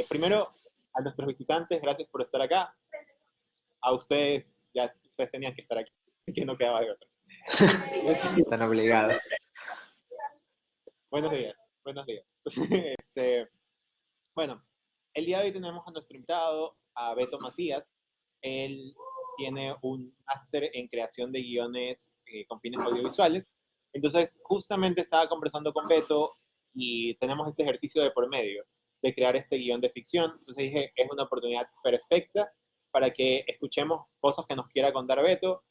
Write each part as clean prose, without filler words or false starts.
Primero, a nuestros visitantes, gracias por estar acá. A ustedes, ya ustedes tenían que estar aquí, así que no quedaba de otra. Están obligados. Buenos días, buenos días. Este, bueno, el día de hoy tenemos a nuestro invitado, a Beto Macías. Él tiene un máster en creación de guiones con fines audiovisuales. Entonces, justamente estaba conversando con Beto y tenemos este ejercicio de por medio de crear este guión de ficción. Entonces dije, es una oportunidad perfecta para que escuchemos cosas que nos quiera contar Beto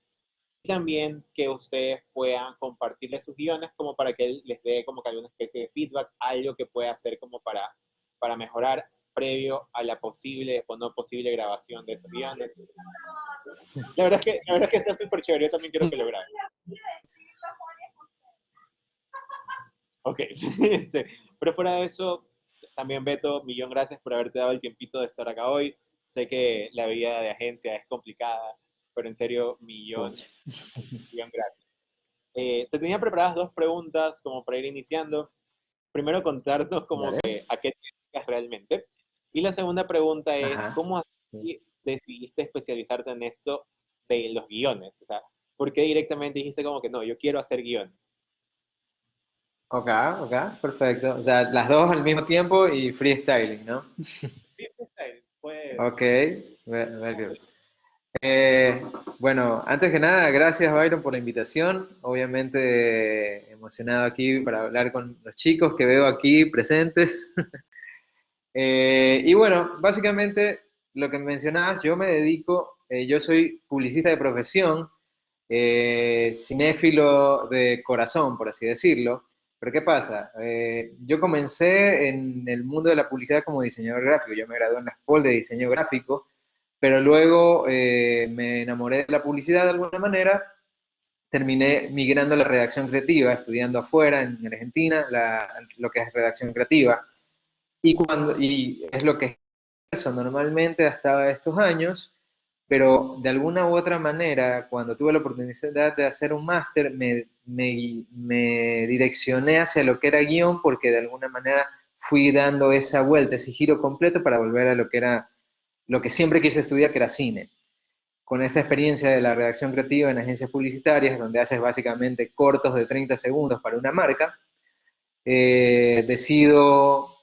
y también que ustedes puedan compartirle sus guiones como para que él les dé como que alguna especie de feedback, algo que pueda hacer como para mejorar previo a la posible o no posible grabación de esos guiones. La verdad es que está súper chévere, yo también quiero que lo graben. Ok, pero fuera de eso, también Beto, millón gracias por haberte dado el tiempito de estar acá hoy. Sé que la vida de agencia es complicada, pero en serio, Pucha. millón gracias. Te tenía preparadas dos preguntas como para ir iniciando. Primero, contarnos como Dale. que a qué te dedicas realmente. Y la segunda pregunta es, Ajá. ¿cómo así decidiste especializarte en esto de los guiones? O sea, ¿por qué directamente dijiste como que no, yo quiero hacer guiones? Ok, ok, perfecto. O sea, las dos al mismo tiempo y freestyling, ¿no? Sí, freestyle, pues, Ok, very good. Eh, bueno, antes que nada, gracias Byron por la invitación. Obviamente emocionado aquí para hablar con los chicos que veo aquí presentes. Y bueno, básicamente lo que mencionabas, yo me dedico, yo soy publicista de profesión, cinéfilo de corazón, por así decirlo. Pero ¿qué pasa? Yo comencé en el mundo de la publicidad como diseñador gráfico. Yo me gradué en la escuela de diseño gráfico, pero luego me enamoré de la publicidad de alguna manera. Terminé migrando a la redacción creativa, estudiando afuera en Argentina, lo que es redacción creativa. Y es lo que es eso normalmente hasta estos años, pero de alguna u otra manera, cuando tuve la oportunidad de hacer un máster, me direccioné hacia lo que era guión, porque de alguna manera fui dando esa vuelta, ese giro completo para volver a lo que era, lo que siempre quise estudiar, que era cine. Con esta experiencia de la redacción creativa en agencias publicitarias, donde haces básicamente cortos de 30 segundos para una marca, decido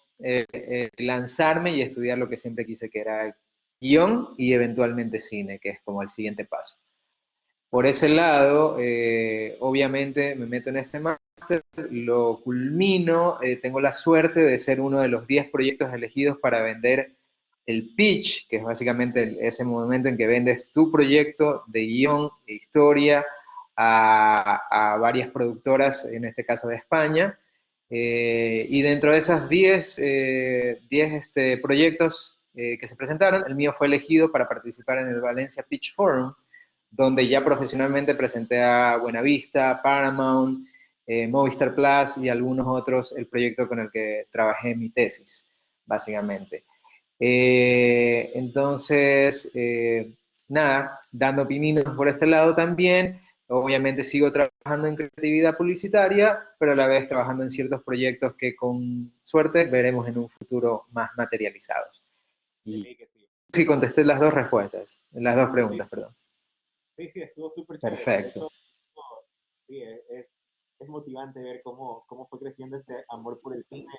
lanzarme y estudiar lo que siempre quise, que era guión y eventualmente cine, que es como el siguiente paso. Por ese lado, obviamente me meto en este máster, lo culmino, tengo la suerte de ser uno de los 10 proyectos elegidos para vender el pitch, que es básicamente ese momento en que vendes tu proyecto de guión e historia a varias productoras, en este caso de España. Y dentro de esas 10 proyectos que se presentaron, el mío fue elegido para participar en el Valencia Pitch Forum, donde ya profesionalmente presenté a Buenavista, Paramount, Movistar Plus y algunos otros, el proyecto con el que trabajé mi tesis, básicamente. Entonces, nada, dando opinión por este lado también. Obviamente sigo trabajando en creatividad publicitaria, pero a la vez trabajando en ciertos proyectos que con suerte veremos en un futuro más materializados. De Y ley que sí. sí contesté las dos respuestas, las dos Sí, preguntas, perdón. sí, estuvo súper chévere. De Perfecto. hecho, sí, es motivante ver cómo fue creciendo este amor por el cine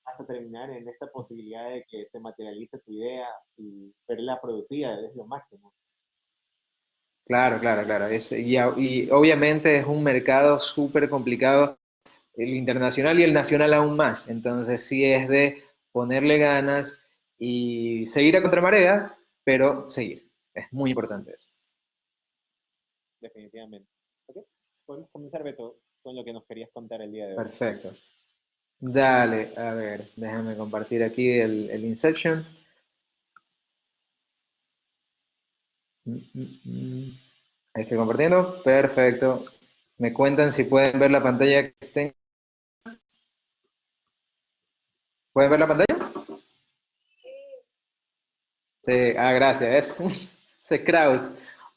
hasta terminar en esta posibilidad de que se materialice tu idea y verla producida es lo máximo. Claro, claro, claro. Y obviamente es un mercado súper complicado, el internacional y el nacional aún más. Entonces sí es de ponerle ganas y seguir a contramarea, pero seguir. Es muy importante eso. Definitivamente. ¿Ok? Podemos comenzar, Beto, con lo que nos querías contar el día de hoy. Perfecto. Dale, a ver, déjame compartir aquí el Inception. Ahí estoy compartiendo. Perfecto. Me cuentan si pueden ver la pantalla que estén. ¿Pueden ver la pantalla? Sí, gracias. Ese crowd.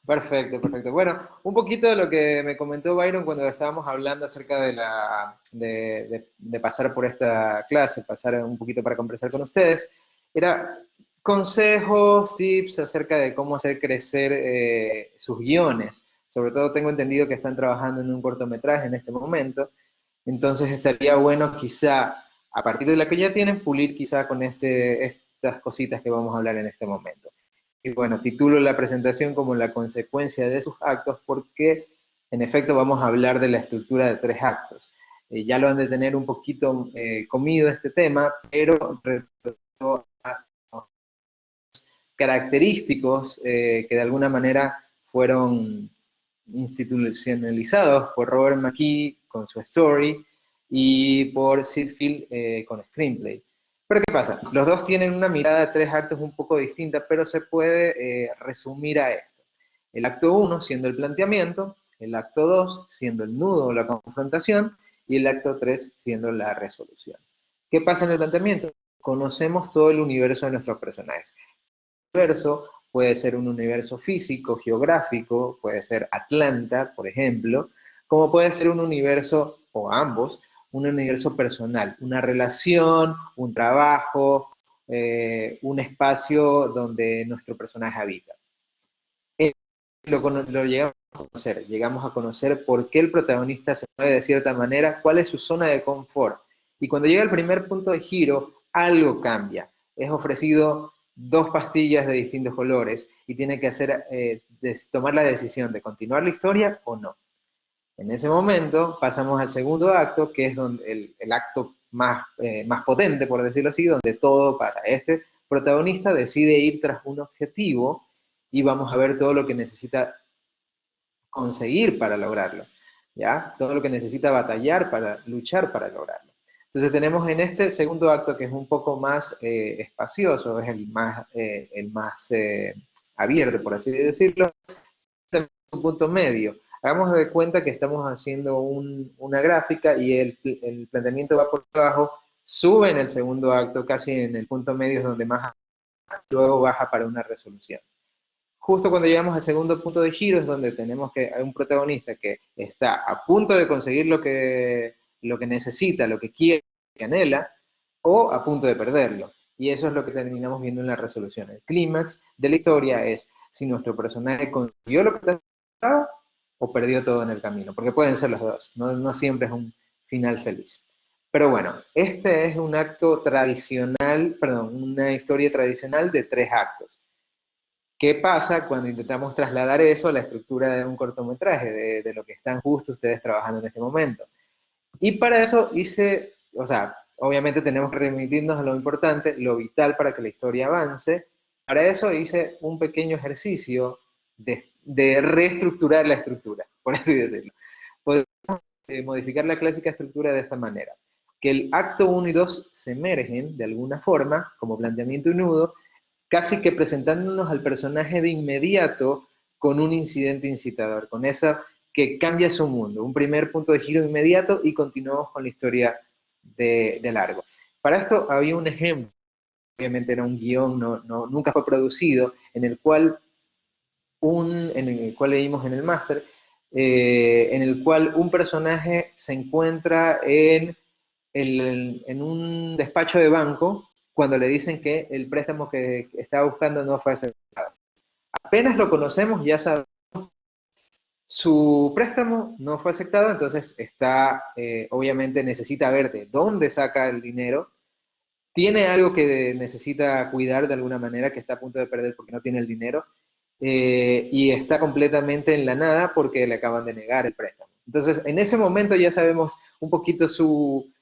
Perfecto, perfecto. Bueno, un poquito de lo que me comentó Byron cuando estábamos hablando acerca de pasar por esta clase, pasar un poquito para conversar con ustedes. Era consejos, tips acerca de cómo hacer crecer sus guiones. Sobre todo tengo entendido que están trabajando en un cortometraje en este momento, entonces estaría bueno quizá, a partir de la que ya tienen, pulir quizá con estas cositas que vamos a hablar en este momento. Y bueno, titulo la presentación como la consecuencia de sus actos porque en efecto vamos a hablar de la estructura de 3 actos. Ya lo han de tener un poquito comido este tema, pero respecto a característicos que de alguna manera fueron institucionalizados por Robert McKee con su Story y por Sid Field con Screenplay. Pero ¿qué pasa? Los dos tienen una mirada de 3 actos un poco distinta, pero se puede resumir a esto. El acto 1 siendo el planteamiento, el acto 2 siendo el nudo o la confrontación, y el acto 3 siendo la resolución. ¿Qué pasa en el planteamiento? Conocemos todo el universo de nuestros personajes. El universo puede ser un universo físico, geográfico, puede ser Atlanta, por ejemplo, como puede ser un universo, o ambos, un universo personal, una relación, un trabajo, un espacio donde nuestro personaje habita. Lo llegamos a conocer por qué el protagonista se mueve de cierta manera, cuál es su zona de confort. Y cuando llega el primer punto de giro, algo cambia. Es ofrecido 2 pastillas de distintos colores y tiene que tomar la decisión de continuar la historia o no. En ese momento pasamos al segundo acto, que es donde el acto más potente, por decirlo así, donde todo pasa. Este protagonista decide ir tras un objetivo y vamos a ver todo lo que necesita conseguir para lograrlo, ¿ya? Todo lo que necesita batallar para luchar para lograrlo. Entonces tenemos en este segundo acto que es un poco más espacioso, es el más abierto, por así decirlo, un punto medio. Hagamos de cuenta que estamos haciendo una gráfica y el planteamiento va por abajo, sube en el segundo acto, casi en el punto medio es donde más luego baja para una resolución. Justo cuando llegamos al segundo punto de giro es donde tenemos que hay un protagonista que está a punto de conseguir lo que necesita, lo que quiere, que anhela, o a punto de perderlo. Y eso es lo que terminamos viendo en la resolución. El clímax de la historia es si nuestro personaje consiguió lo que necesitaba o perdió todo en el camino, porque pueden ser los dos, no siempre es un final feliz. Pero bueno, este es un acto tradicional, perdón, una historia tradicional de 3 actos. ¿Qué pasa cuando intentamos trasladar eso a la estructura de un cortometraje, de lo que están justo ustedes trabajando en este momento? Y para eso hice, o sea, obviamente tenemos que remitirnos a lo importante, lo vital para que la historia avance. Para eso hice un pequeño ejercicio de reestructurar la estructura, por así decirlo. Podemos modificar la clásica estructura de esta manera. Que el acto 1 y 2 se emergen de alguna forma, como planteamiento y nudo, casi que presentándonos al personaje de inmediato con un incidente incitador, con esa que cambia su mundo, un primer punto de giro inmediato y continuamos con la historia de largo. Para esto había un ejemplo, obviamente era un guión, nunca fue producido, en el cual leímos en el máster, en el cual un personaje se encuentra en un despacho de banco cuando le dicen que el préstamo que estaba buscando no fue aceptado. Apenas lo conocemos, ya sabemos, su préstamo no fue aceptado, entonces obviamente necesita ver de dónde saca el dinero, tiene algo que necesita cuidar de alguna manera, que está a punto de perder porque no tiene el dinero, y está completamente en la nada porque le acaban de negar el préstamo. Entonces, en ese momento ya sabemos un poquito su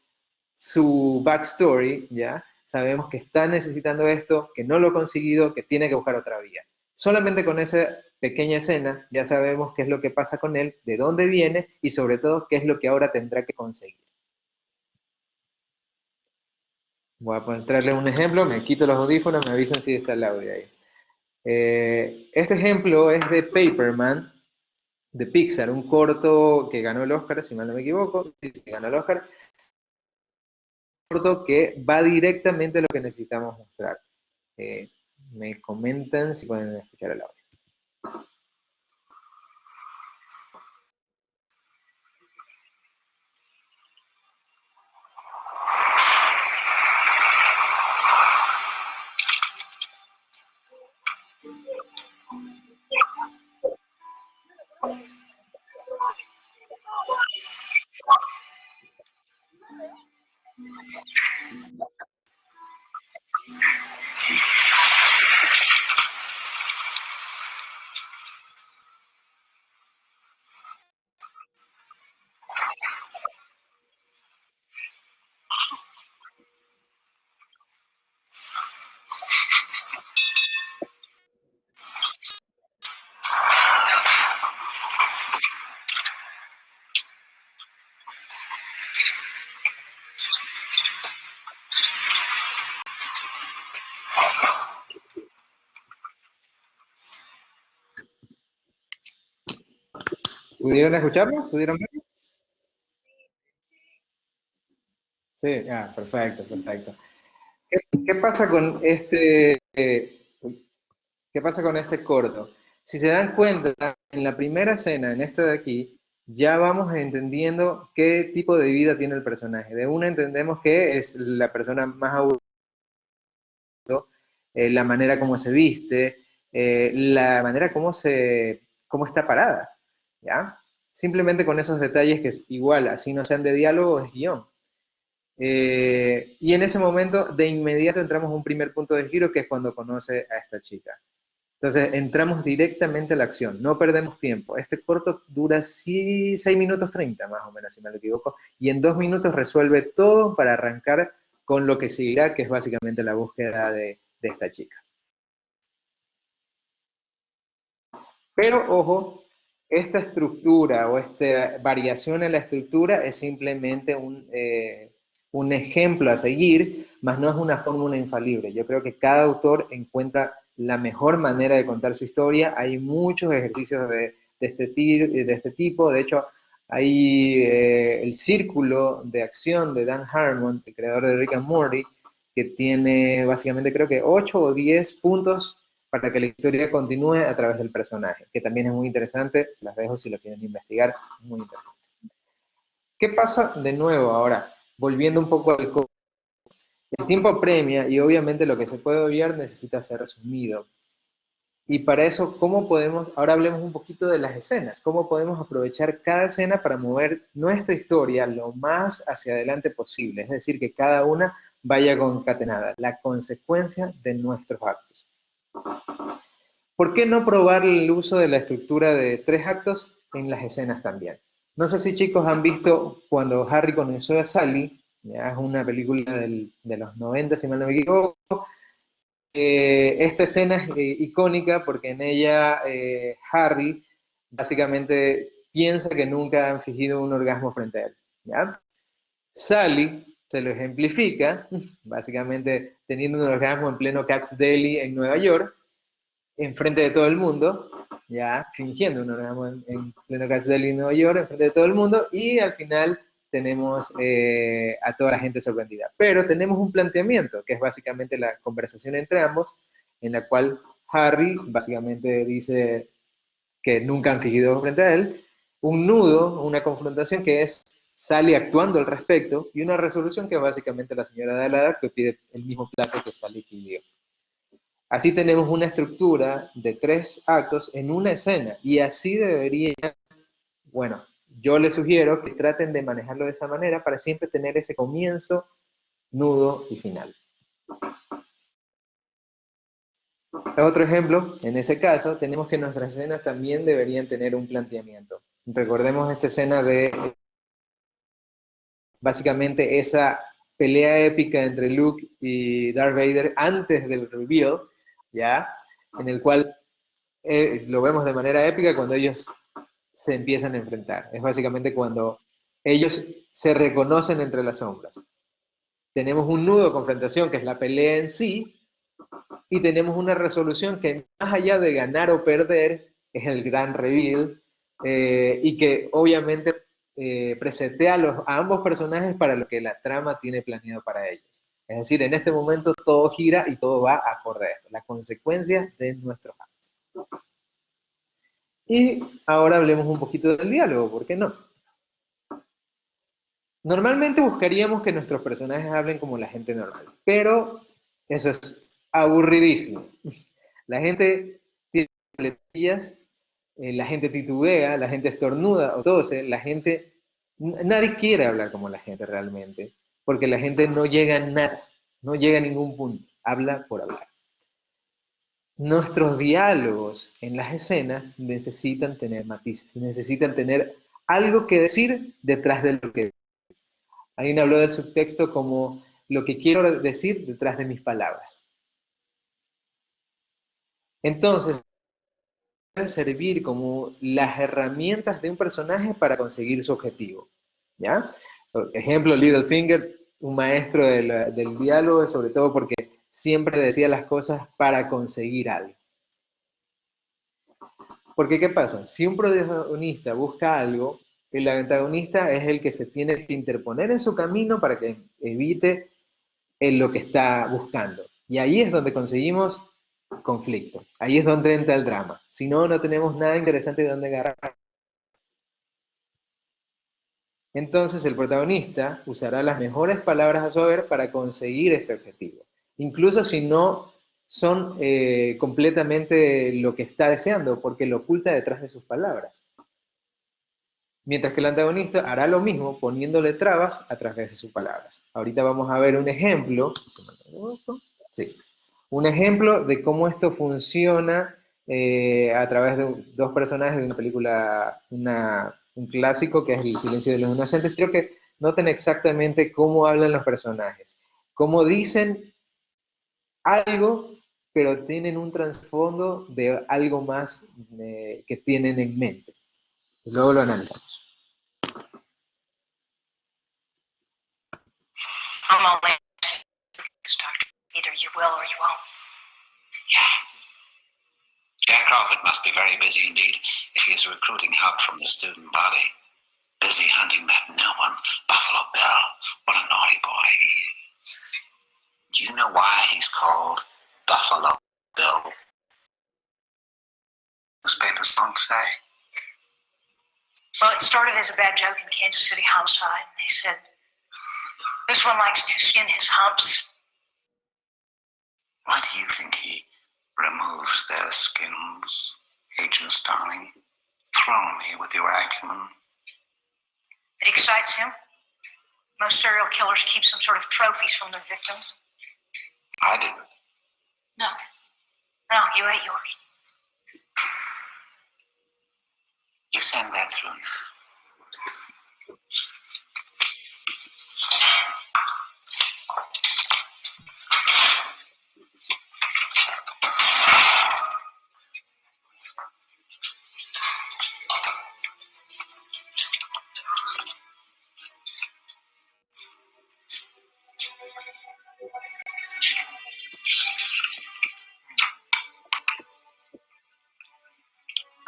backstory, ¿ya? Sabemos que está necesitando esto, que no lo ha conseguido, que tiene que buscar otra vía. Solamente con esa pequeña escena ya sabemos qué es lo que pasa con él, de dónde viene y sobre todo qué es lo que ahora tendrá que conseguir. Voy a traerles un ejemplo, me quito los audífonos, me avisan si está el audio ahí. Este ejemplo es de Paperman, de Pixar, un corto que ganó el Oscar, si mal no me equivoco, sí, sí, ganó el Oscar, un corto que va directamente a lo que necesitamos mostrar. Eh, Me comentan si pueden escuchar el audio. ¿Pudieron escucharme? ¿Pudieron ver? Sí, perfecto, perfecto. ¿Qué pasa con qué pasa con este corto? Si se dan cuenta, en la primera escena, en esta de aquí, ya vamos entendiendo qué tipo de vida tiene el personaje. De una entendemos que es la persona más aburrida, la manera como se viste, la manera cómo está parada, ¿ya? Simplemente con esos detalles que es igual, así no sean de diálogo, es guión. Y en ese momento, de inmediato entramos a un primer punto de giro, que es cuando conoce a esta chica. Entonces, entramos directamente a la acción, no perdemos tiempo. Este corto dura 6 minutos 30, más o menos, si no me equivoco, y en 2 minutos resuelve todo para arrancar con lo que seguirá, que es básicamente la búsqueda de esta chica. Pero, ojo, esta estructura o esta variación en la estructura es simplemente un ejemplo a seguir, mas no es una fórmula infalible. Yo creo que cada autor encuentra la mejor manera de contar su historia. Hay muchos ejercicios de este tipo. De hecho, hay el círculo de acción de Dan Harmon, el creador de Rick and Morty, que tiene básicamente creo que 8 o 10 puntos para que la historia continúe a través del personaje, que también es muy interesante, se las dejo si lo quieren investigar, muy interesante. ¿Qué pasa de nuevo ahora? Volviendo un poco al cómic. El tiempo apremia y obviamente lo que se puede obviar necesita ser resumido. Y para eso, ¿cómo podemos, ahora hablemos un poquito de las escenas, cómo podemos aprovechar cada escena para mover nuestra historia lo más hacia adelante posible? Es decir, que cada una vaya concatenada, la consecuencia de nuestros actos. ¿Por qué no probar el uso de la estructura de 3 actos en las escenas también? No sé si chicos han visto cuando Harry conoció a Sally, ya es una película de los 90, si mal no me equivoco. Esta escena es icónica porque en ella Harry básicamente piensa que nunca han fingido un orgasmo frente a él. ¿Ya? Sally se lo ejemplifica, básicamente teniendo un orgasmo en pleno Cats Deli en Nueva York, enfrente de todo el mundo, ya fingiendo un orgasmo en pleno Castle en Nueva York, enfrente de todo el mundo, y al final tenemos a toda la gente sorprendida. Pero tenemos un planteamiento, que es básicamente la conversación entre ambos, en la cual Harry básicamente dice que nunca han fingido frente a él, un nudo, una confrontación que es Sally actuando al respecto, y una resolución que es básicamente la señora de la que pide el mismo plato que Sally pidió. Así tenemos una estructura de 3 actos en una escena y así debería, bueno, yo les sugiero que traten de manejarlo de esa manera para siempre tener ese comienzo, nudo y final. Otro ejemplo, en ese caso, tenemos que nuestras escenas también deberían tener un planteamiento. Recordemos esta escena de básicamente esa pelea épica entre Luke y Darth Vader antes del reveal, ¿ya? En el cual lo vemos de manera épica cuando ellos se empiezan a enfrentar. Es básicamente cuando ellos se reconocen entre las sombras. Tenemos un nudo de confrontación que es la pelea en sí, y tenemos una resolución que más allá de ganar o perder, es el gran reveal, y que obviamente presentea a ambos personajes para lo que la trama tiene planeado para ellos. Es decir, en este momento todo gira y todo va acorde a esto, la consecuencia de nuestros actos. Y ahora hablemos un poquito del diálogo, ¿por qué no? Normalmente buscaríamos que nuestros personajes hablen como la gente normal, pero eso es aburridísimo. La gente tiene muletillas, la gente titubea, la gente estornuda o tose, nadie quiere hablar como la gente realmente. porque la gente no llega a nada, no llega a ningún punto, habla por hablar. Nuestros diálogos en las escenas necesitan tener matices, necesitan tener algo que decir detrás de lo que... Alguien habló del subtexto como lo que quiero decir detrás de mis palabras. Entonces, pueden servir como las herramientas de un personaje para conseguir su objetivo. ¿Ya? Por ejemplo, Littlefinger, un maestro del diálogo, sobre todo porque siempre decía las cosas para conseguir algo. Porque, ¿qué pasa? Si un protagonista busca algo, el antagonista es el que se tiene que interponer en su camino para que evite lo que está buscando. Y ahí es donde conseguimos conflicto. Ahí es donde entra el drama. Si no, no tenemos nada interesante de donde agarrar. Entonces el protagonista usará las mejores palabras a su haber para conseguir este objetivo. Incluso si no son completamente lo que está deseando, porque lo oculta detrás de sus palabras. Mientras que el antagonista hará lo mismo poniéndole trabas a través de sus palabras. Ahorita vamos a ver un ejemplo. Sí. Un ejemplo de cómo esto funciona a través de dos personajes de una película, un clásico que es El silencio de los inocentes. Creo que noten exactamente cómo hablan los personajes, cómo dicen algo, pero tienen un trasfondo de algo más que tienen en mente. Luego lo analizamos. I'm only doctor. Either you will or you won't. Yeah. Jack Crawford must be very busy indeed if he is recruiting help from the student body. Busy hunting that new one, Buffalo Bill. What a naughty boy he is. Do you know why he's called Buffalo Bill? Newspapers don't say. Well, it started as a bad joke in Kansas City Homicide. They said, this one likes to skin his humps. Why do you think he removes their skins, Agent Starling? Throw me with your acumen. It excites him. Most serial killers keep some sort of trophies from their victims. I didn't. No. No, you ate yours. You send that through now.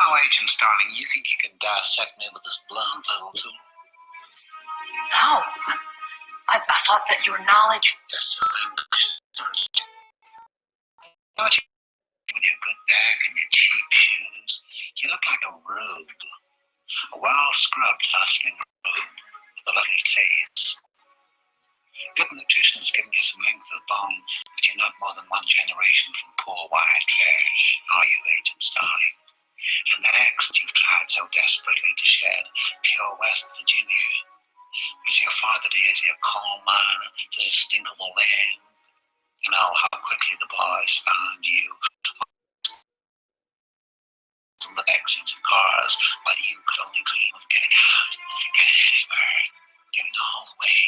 Oh, Agent Starling, you think you can dissect me with this blunt little tool? No. I thought that your knowledge... You're so ambitious, don't you? Don't you? With your good bag and your cheap shoes, you look like a rube. A well-scrubbed, hustling rube with a little taste. Good nutrition is giving you some length of bone, but you're not more than one generation from poor white trash, are you, Agent Starling? And that accent you've tried so desperately to shed, pure West Virginia. Was your father days a coal miner? Does it stink of the land? And oh, how quickly the boys found you. From the backseats of cars, while you could only dream of getting out, getting anywhere, getting all the way.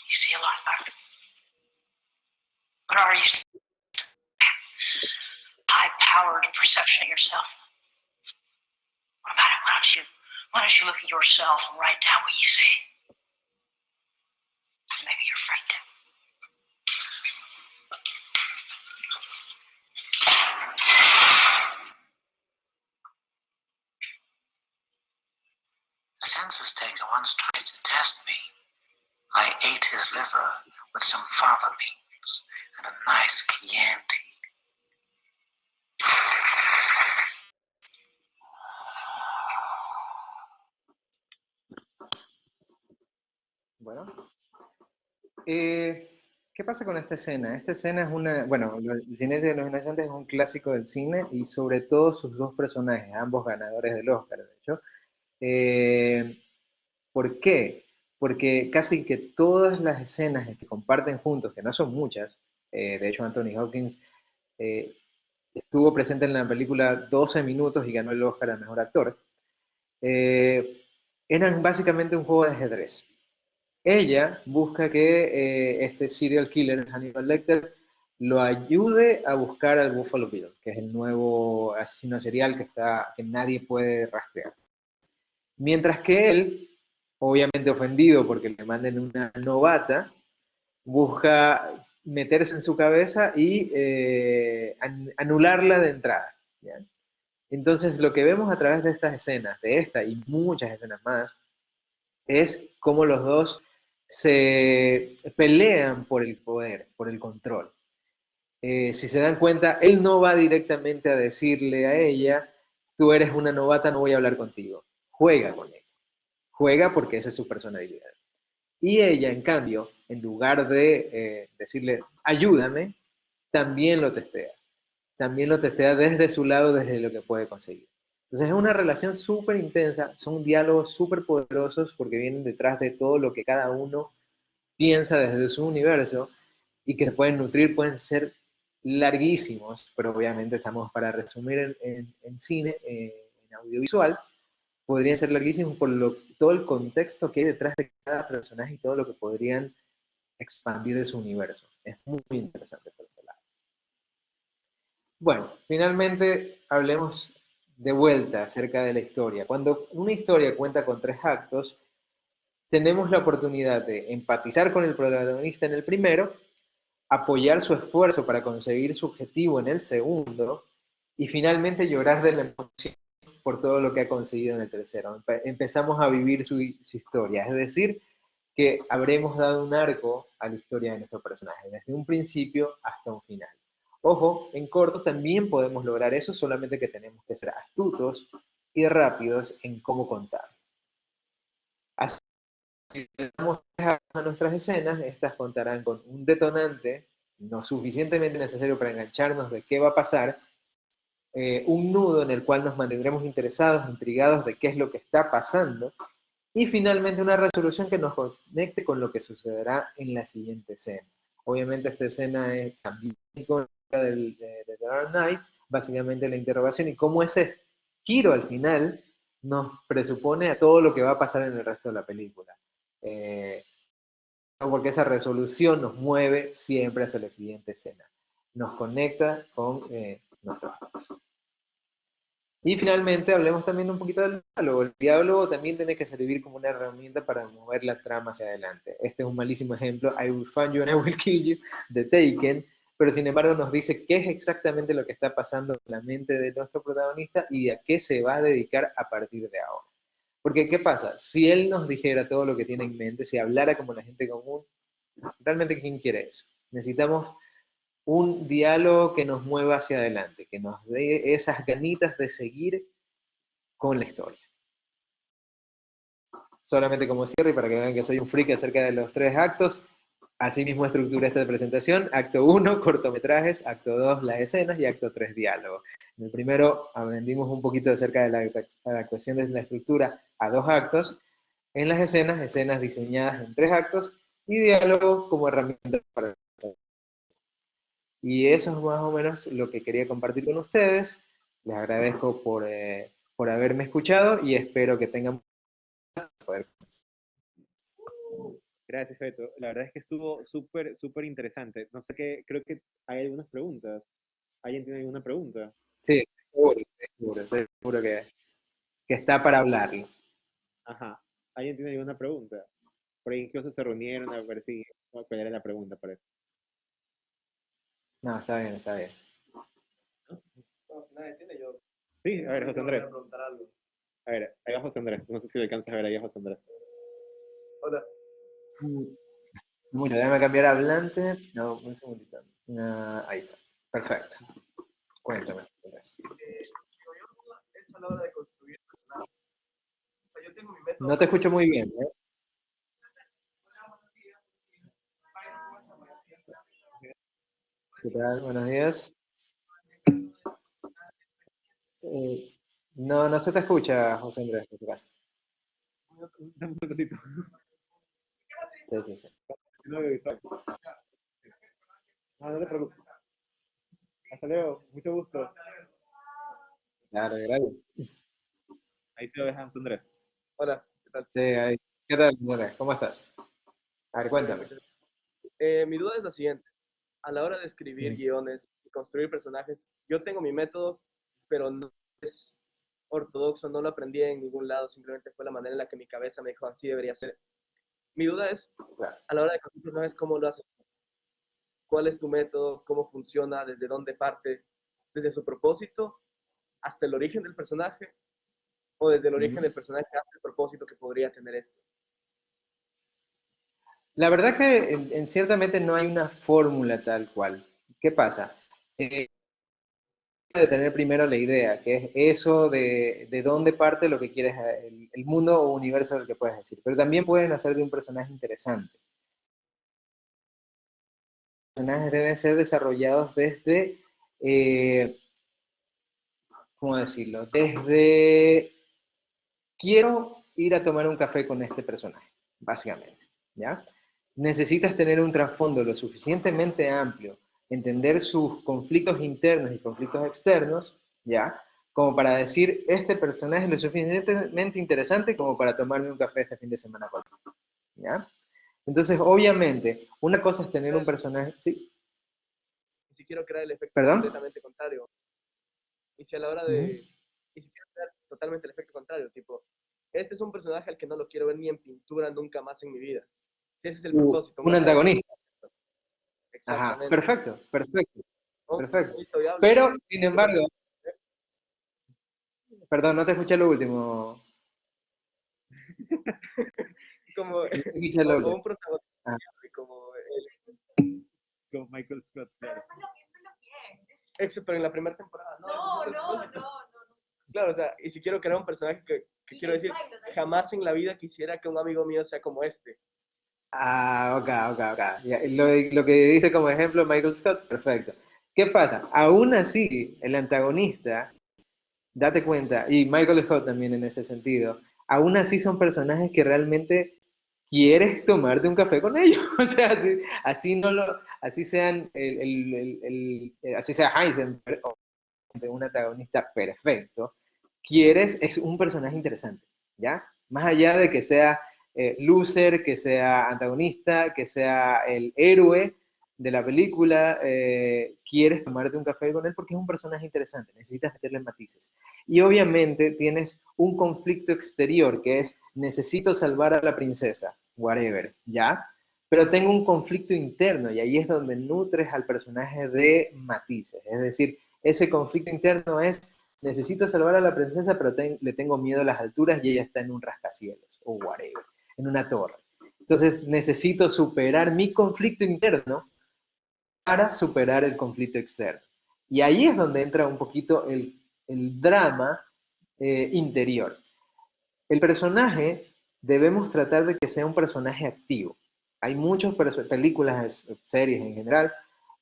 You see a lot, Doctor. What are you? High-powered perception of yourself. What about it? Why don't you look at yourself and write down what you see? Maybe you're afraid to. A census taker once tried to test me. I ate his liver with some fava beans and a nice Chianti. Bueno, ¿qué pasa con esta escena? Esta escena es una, bueno, El silencio de los inocentes es un clásico del cine y sobre todo sus dos personajes, ambos ganadores del Oscar, de hecho, Eh, ¿Por qué? Porque casi que todas las escenas que comparten juntos, que no son muchas, de hecho Anthony Hopkins eh, estuvo presente en la película 12 minutos y ganó el Oscar a Mejor Actor, eh, eran básicamente un juego de ajedrez. Ella busca que este serial killer, Hannibal Lecter, lo ayude a buscar al Buffalo Bill, que es el nuevo asesino serial que nadie puede rastrear. Mientras que él, obviamente ofendido porque le manden una novata, busca meterse en su cabeza y anularla de entrada. ¿Ya? Entonces, lo que vemos a través de estas escenas, de esta y muchas escenas más, es cómo los dos se pelean por el poder, por el control. Si se dan cuenta, él no va directamente a decirle a ella, tú eres una novata, no voy a hablar contigo. Juega con ella. Juega porque esa es su personalidad. Y ella, en cambio, en lugar de decirle, ayúdame, también lo testea. También lo testea desde su lado, desde lo que puede conseguir. Entonces es una relación súper intensa, son diálogos súper poderosos porque vienen detrás de todo lo que cada uno piensa desde su universo y que se pueden nutrir, pueden ser larguísimos, pero obviamente estamos para resumir en cine, en audiovisual, podrían ser larguísimos por todo el contexto que hay detrás de cada personaje y todo lo que podrían expandir de su universo. Es muy interesante por ese lado. Bueno, finalmente hablemos de vuelta acerca de la historia. Cuando una historia cuenta con 3 actos, tenemos la oportunidad de empatizar con el protagonista en el primero, apoyar su esfuerzo para conseguir su objetivo en el segundo y finalmente llorar de la emoción por todo lo que ha conseguido en el tercero. Empezamos a vivir su historia, es decir, que habremos dado un arco a la historia de nuestro personaje, desde un principio hasta un final. Ojo, en corto también podemos lograr eso, solamente que tenemos que ser astutos y rápidos en cómo contar. Así que si le damos a nuestras escenas, estas contarán con un detonante no suficientemente necesario para engancharnos de qué va a pasar, un nudo en el cual nos mantendremos interesados, intrigados de qué es lo que está pasando, y finalmente una resolución que nos conecte con lo que sucederá en la siguiente escena. Obviamente esta escena es también icónica de The Dark Knight, básicamente la interrogación y cómo ese giro al final nos presupone a todo lo que va a pasar en el resto de la película. Eh, porque esa resolución nos mueve siempre hacia la siguiente escena. Nos conecta con nuestros actos. Y finalmente hablemos también un poquito del diálogo. El diálogo también tiene que servir como una herramienta para mover la trama hacia adelante. Este es un malísimo ejemplo, I will find you and I will kill you, de Taken, pero sin embargo nos dice qué es exactamente lo que está pasando en la mente de nuestro protagonista y a qué se va a dedicar a partir de ahora. Porque, ¿qué pasa? Si él nos dijera todo lo que tiene en mente, si hablara como la gente común, realmente, ¿quién quiere eso? Necesitamos un diálogo que nos mueva hacia adelante, que nos dé esas ganitas de seguir con la historia. Solamente como cierre y para que vean que soy un freak acerca de los 3 actos, así mismo estructura esta presentación: acto 1, cortometrajes; acto 2, las escenas; y acto 3, diálogo. En el primero aprendimos un poquito acerca de la adaptación de la estructura a 2 actos, en las escenas, escenas diseñadas en 3 actos, y diálogo como herramienta para... Y eso es más o menos lo que quería compartir con ustedes. Les agradezco por haberme escuchado y espero que tengan poder. Gracias, Beto. La verdad es que estuvo súper, súper interesante. No sé qué, creo que hay algunas preguntas. ¿Alguien tiene alguna pregunta? Sí, estoy seguro que está para hablarlo. Ajá. ¿Alguien tiene alguna pregunta? Por ahí incluso se reunieron a ver si cuál era la pregunta para eso. No, está bien, está bien. No, si nadie tiene, yo Sí, a ver, José voy a Andrés. preguntar algo. A ver, ahí va José Andrés. No sé si le alcanzas a ver ahí a José Andrés. Hola, Bueno, déjame cambiar a hablante. No, un segundito. Ahí está. Perfecto. Cuéntame. digo, yo es a la hora de construir personajes. O sea, yo tengo mi método. No te escucho muy bien, ¿eh? ¿Qué tal? Buenos días. No, no se te escucha, José Andrés, por tu caso. Dame un toquecito. Sí, sí, sí. No audiovisual. No, no te preocupes. Hasta luego. Mucho gusto. Claro, gracias. Ahí se lo dejamos, Andrés. Hola, ¿qué tal? Sí, ahí. ¿Qué tal, Andrés? ¿Cómo estás? A ver, Muy bien, cuéntame. muchas gracias. Mi duda es la siguiente. A la hora de escribir Sí. guiones y construir personajes, yo tengo mi método, pero no es ortodoxo, no lo aprendí en ningún lado, simplemente fue la manera en la que mi cabeza me dijo así debería ser. Mi duda es, Claro. a la hora de construir personajes, ¿cómo lo haces? ¿Cuál es tu método? ¿Cómo funciona? ¿Desde dónde parte? ¿Desde su propósito hasta el origen del personaje? ¿O desde el origen Ujú. del personaje hasta el propósito que podría tener esto? La verdad que ciertamente no hay una fórmula tal cual. ¿Qué pasa? De tener primero la idea, que es eso de dónde parte lo que quieres, el mundo o universo del que puedes decir. Pero también pueden hacer de un personaje interesante. Los personajes deben ser desarrollados desde, eh, ¿cómo decirlo? Desde quiero ir a tomar un café con este personaje, básicamente, ¿ya? Necesitas tener un trasfondo lo suficientemente amplio, entender sus conflictos internos y conflictos externos, ¿ya? Como para decir, este personaje es lo suficientemente interesante como para tomarme un café este fin de semana con él, ¿ya? Entonces, obviamente, una cosa es tener un personaje, ¿sí? Y si quiero crear el efecto ¿Perdón? completamente contrario, y si a la hora Uh -huh. de, y si quiero crear totalmente el efecto contrario, tipo, este es un personaje al que no lo quiero ver ni en pintura nunca más en mi vida. Si ese es el propósito, un Un antagonista. antagonista. Ajá, Exactamente. perfecto, perfecto, Un perfecto. antagonista odiable. Pero, sin embargo, perdón, no te escuché lo último. Como, No te escuché lo o último. un protagonista Ah, como el, Con Michael Scott, claro. pero en la primera temporada. Claro, o sea, y si quiero crear un personaje que quiero decir, jamás en la vida quisiera que un amigo mío sea como este. ok, ok, ok. Ya, lo que diste como ejemplo, Michael Scott, perfecto. ¿Qué pasa? Aún así, el antagonista, date cuenta, y Michael Scott también en ese sentido, aún así son personajes que realmente quieres tomarte un café con ellos. O sea, así no lo, así sean así sea Heisenberg, de un antagonista perfecto, quieres, es un personaje interesante, ¿ya? Más allá de que sea loser, que sea antagonista, que sea el héroe de la película, quieres tomarte un café con él porque es un personaje interesante, necesitas meterle matices. Y obviamente tienes un conflicto exterior que es, necesito salvar a la princesa, whatever, ¿ya? Pero tengo un conflicto interno y ahí es donde nutres al personaje de matices, es decir, ese conflicto interno es, necesito salvar a la princesa, pero le tengo miedo a las alturas y ella está en un rascacielos, o whatever, en una torre. Entonces necesito superar mi conflicto interno para superar el conflicto externo. Y ahí es donde entra un poquito el drama interior. El personaje debemos tratar de que sea un personaje activo. Hay muchas películas, series en general,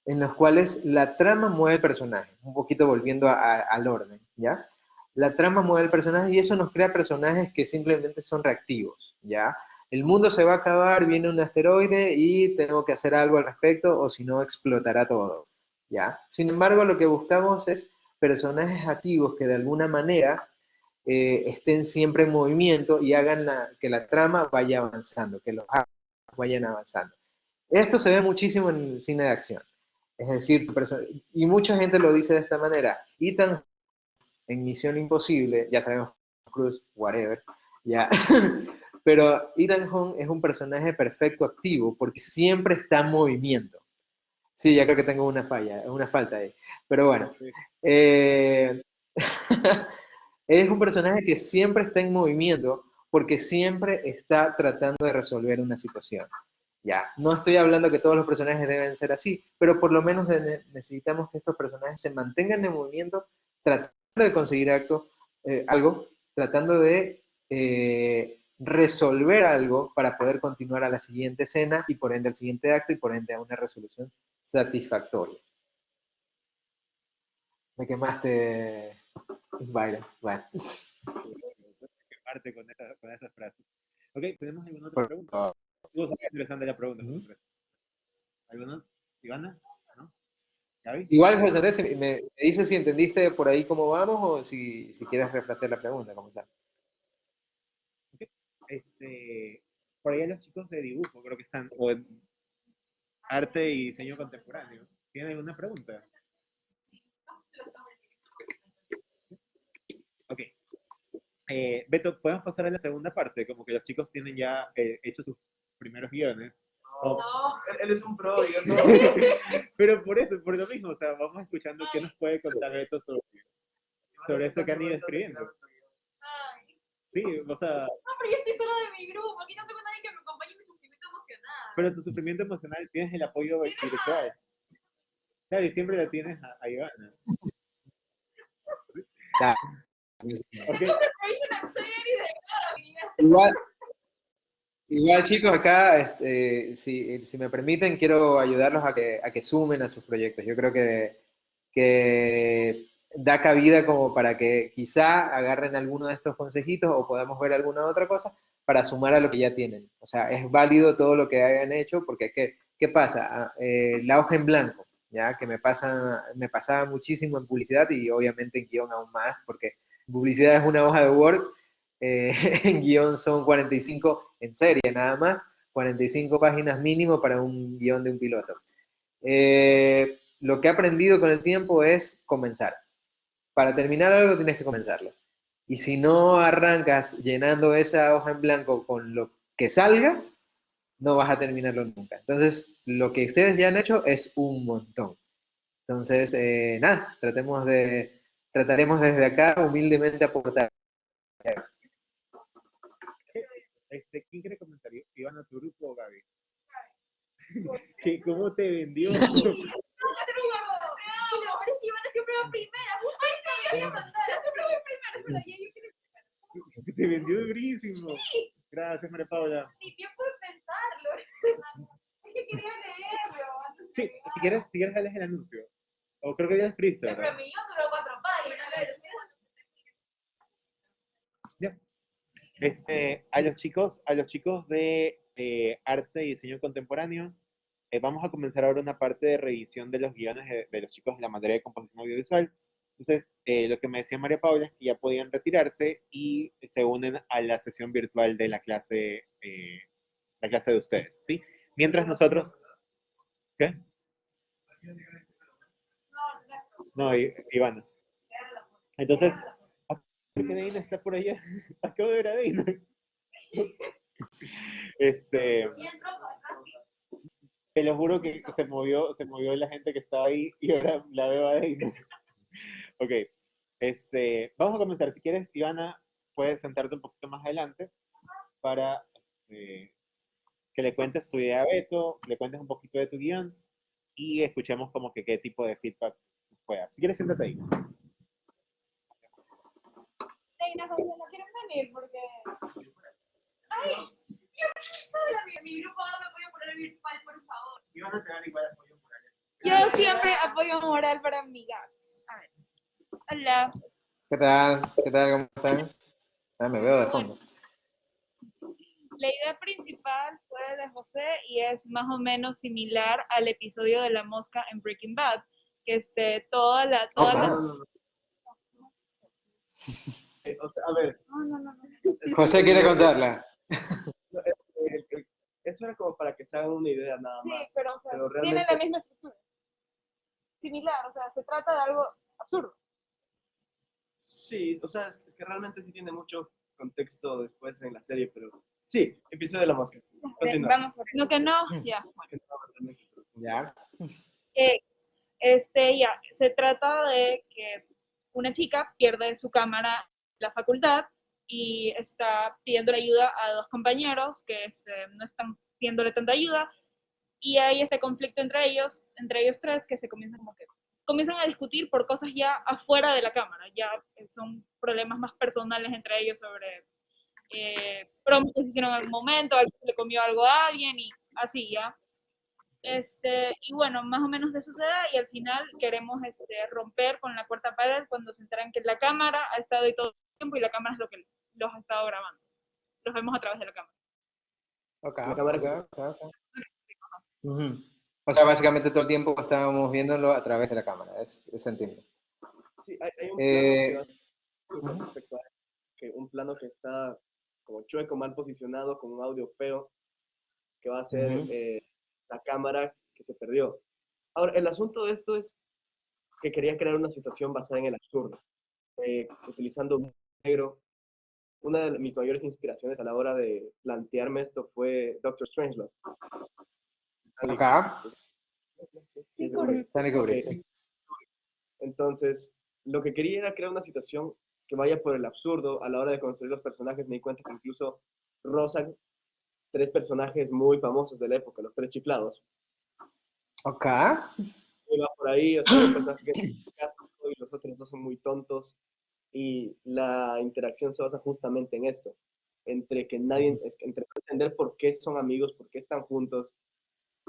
en las cuales la trama mueve el personaje, un poquito volviendo al orden, ¿ya? La trama mueve el personaje y eso nos crea personajes que simplemente son reactivos, ¿ya? El mundo se va a acabar, viene un asteroide y tengo que hacer algo al respecto o si no explotará todo, ¿ya? Sin embargo, lo que buscamos es personajes activos que de alguna manera estén siempre en movimiento y hagan que la trama vaya avanzando, que los actos vayan avanzando. Esto se ve muchísimo en el cine de acción. Es decir, y mucha gente lo dice de esta manera. Ethan en Misión Imposible, ya sabemos, Cruz, whatever, ya. Pero Ethan Hunt es un personaje perfecto activo porque siempre está en movimiento. Sí, ya creo que tengo una falla, una falta ahí. Pero bueno. Sí. Eh, es un personaje que siempre está en movimiento porque siempre está tratando de resolver una situación. Ya, no estoy hablando que todos los personajes deben ser así, pero por lo menos necesitamos que estos personajes se mantengan en movimiento, tratando de conseguir algo, tratando de resolver algo para poder continuar a la siguiente escena y por ende al siguiente acto y por ende a una resolución satisfactoria. Me quemaste, Byron. Bueno. arte con esas frases. Ok, ¿tenemos alguna otra Por pregunta? favor. Estuvo súper interesante la pregunta. Ujú. José. ¿Alguna? ¿Ivana? ¿No? ¿Gaby? Igual, José Andrés, me dices si entendiste por ahí cómo vamos o si quieres refrasear la pregunta, como sea. Ok. Por ahí los chicos de dibujo creo que están, o en arte y diseño contemporáneo. ¿Tienen alguna pregunta? Ok. Beto, ¿podemos pasar a la segunda parte? Como que los chicos tienen ya hechos sus primeros guiones. O- Él es un pro, yo no. Pero por eso, por lo mismo, o sea, vamos escuchando qué nos puede contar Beto sobre esto que han ido escribiendo. Ay, Sí, o sea, no, pero yo estoy sola de mi grupo, aquí no tengo nadie que me acompañe en mi sufrimiento emocional. pero tu sufrimiento emocional tienes el apoyo virtual. Claro, y siempre lo tienes a Ivana. Ya. Ok, Entonces me hice una serie de cada vida. Igual, igual, chicos, acá, si me permiten, quiero ayudarlos a que sumen a sus proyectos. Yo creo que da cabida como para que quizá agarren alguno de estos consejitos o podamos ver alguna otra cosa para sumar a lo que ya tienen. O sea, es válido todo lo que hayan hecho porque ¿qué pasa? La hoja en blanco, ¿ya? Que me pasaba muchísimo en publicidad y obviamente en guión aún más, porque publicidad es una hoja de Word, en guión son 45 en serie nada más, 45 páginas mínimo para un guión de un piloto. Lo que he aprendido con el tiempo es comenzar. Para terminar algo tienes que comenzarlo. Y si no arrancas llenando esa hoja en blanco con lo que salga, no vas a terminarlo nunca. Entonces, lo que ustedes ya han hecho es un montón. Entonces, nada, trataremos desde acá humildemente aportar. ¿quién quiere comentar? ¿Ivana, tu grupo o Gaby? ¿Cómo te vendió? No, yo tengo un gordo. Y lo mejor es que Ivana siempre va primera. Ay, sí, yo voy a mandar. Yo siempre voy primera. Espera, ya yo quiero Te vendió durísimo. Gracias, María Paula. ni tiempo de pensarlo. Es que quería leerlo. Sí, si quieres, dale el anuncio. O creo que ya es triste, Pero ¿verdad? mi guión duró 4 páginas. Ya. A los chicos de arte y diseño contemporáneo, vamos a comenzar ahora una parte de revisión de los guiones de los chicos de la materia de composición audiovisual. Entonces, lo que me decía María Paula es que ya podían retirarse y se unen a la sesión virtual de la clase de ustedes, ¿sí? Mientras nosotros... ¿Qué? No, Ivana. Entonces, ¿por qué Deina está por allá? Acabo de ver a Deina. Este, te lo juro que se movió la gente que estaba ahí y ahora la veo a Deina. Ok, vamos a comenzar. Si quieres, Ivana, puedes sentarte un poquito más adelante para que le cuentes tu idea a Beto, le cuentes un poquito de tu guión y escuchemos como que qué tipo de feedback pueda. Si quieres, siéntate ahí. Reina, José, no quieren venir porque. Ay, mi grupo no me puede poner virtual, por favor. Ivana te da igual apoyo moral. Yo siempre apoyo moral para mi gato. A ver. Hola. ¿Qué tal? ¿Qué tal? ¿Cómo están? Me veo de fondo. La idea principal fue de José y es más o menos similar al episodio de la mosca en Breaking Bad, que toda la... No. O sea, a ver, No. José quiere contarla. no, eso era como para que se hagan una idea nada Sí, más. pero, o sea, Pero tiene realmente, la misma estructura. Similar, o sea, se trata de algo absurdo. sí, o sea, es que realmente sí tiene mucho contexto después en la serie, pero sí, episodio de la mosca. Continúa. Vamos, no que no, ya. Es que no, realmente, pero Ya. Eh, ya, se trata de que una chica pierde su cámara en la facultad y está pidiendo ayuda a dos compañeros que no están pidiéndole tanta ayuda y hay este conflicto entre ellos tres, que se comienzan a discutir por cosas ya afuera de la cámara, ya son problemas más personales entre ellos sobre bromas que se hicieron en algún momento, alguien le comió algo a alguien y así ya. Y bueno, más o menos de eso se da y al final queremos romper con la cuarta pared cuando se enteran que la cámara ha estado ahí todo el tiempo y la cámara es los ha estado grabando. Los vemos a través de la cámara. Ok, La cámara que ok. Ujú. O sea, básicamente todo el tiempo estábamos viéndolo a través de la cámara, eso entiendo. Sí, hay un plano que Eh, va a ser con respecto a que un plano que está como chueco, mal posicionado, con un audio feo, que va a ser Ujú. la cámara que se perdió. Ahora, el asunto de esto es que quería crear una situación basada en el absurdo, utilizando humor negro. Una de mis mayores inspiraciones a la hora de plantearme esto fue Doctor Strangelove. Stanley Ok, Kubrick. Sí, Sí, correcto. Stanley Kubrick, Ok. sí. Entonces, lo que quería era crear una situación que vaya por el absurdo. A la hora de construir los personajes me di cuenta que incluso rozan tres personajes muy famosos de la época, los tres chiflados. Ok, Y va por ahí, o sea, hay un personaje que es sarcástico y los otros dos son muy tontos. Y la interacción se basa justamente en eso, entre que nadie, entre no entender por qué son amigos, por qué están juntos,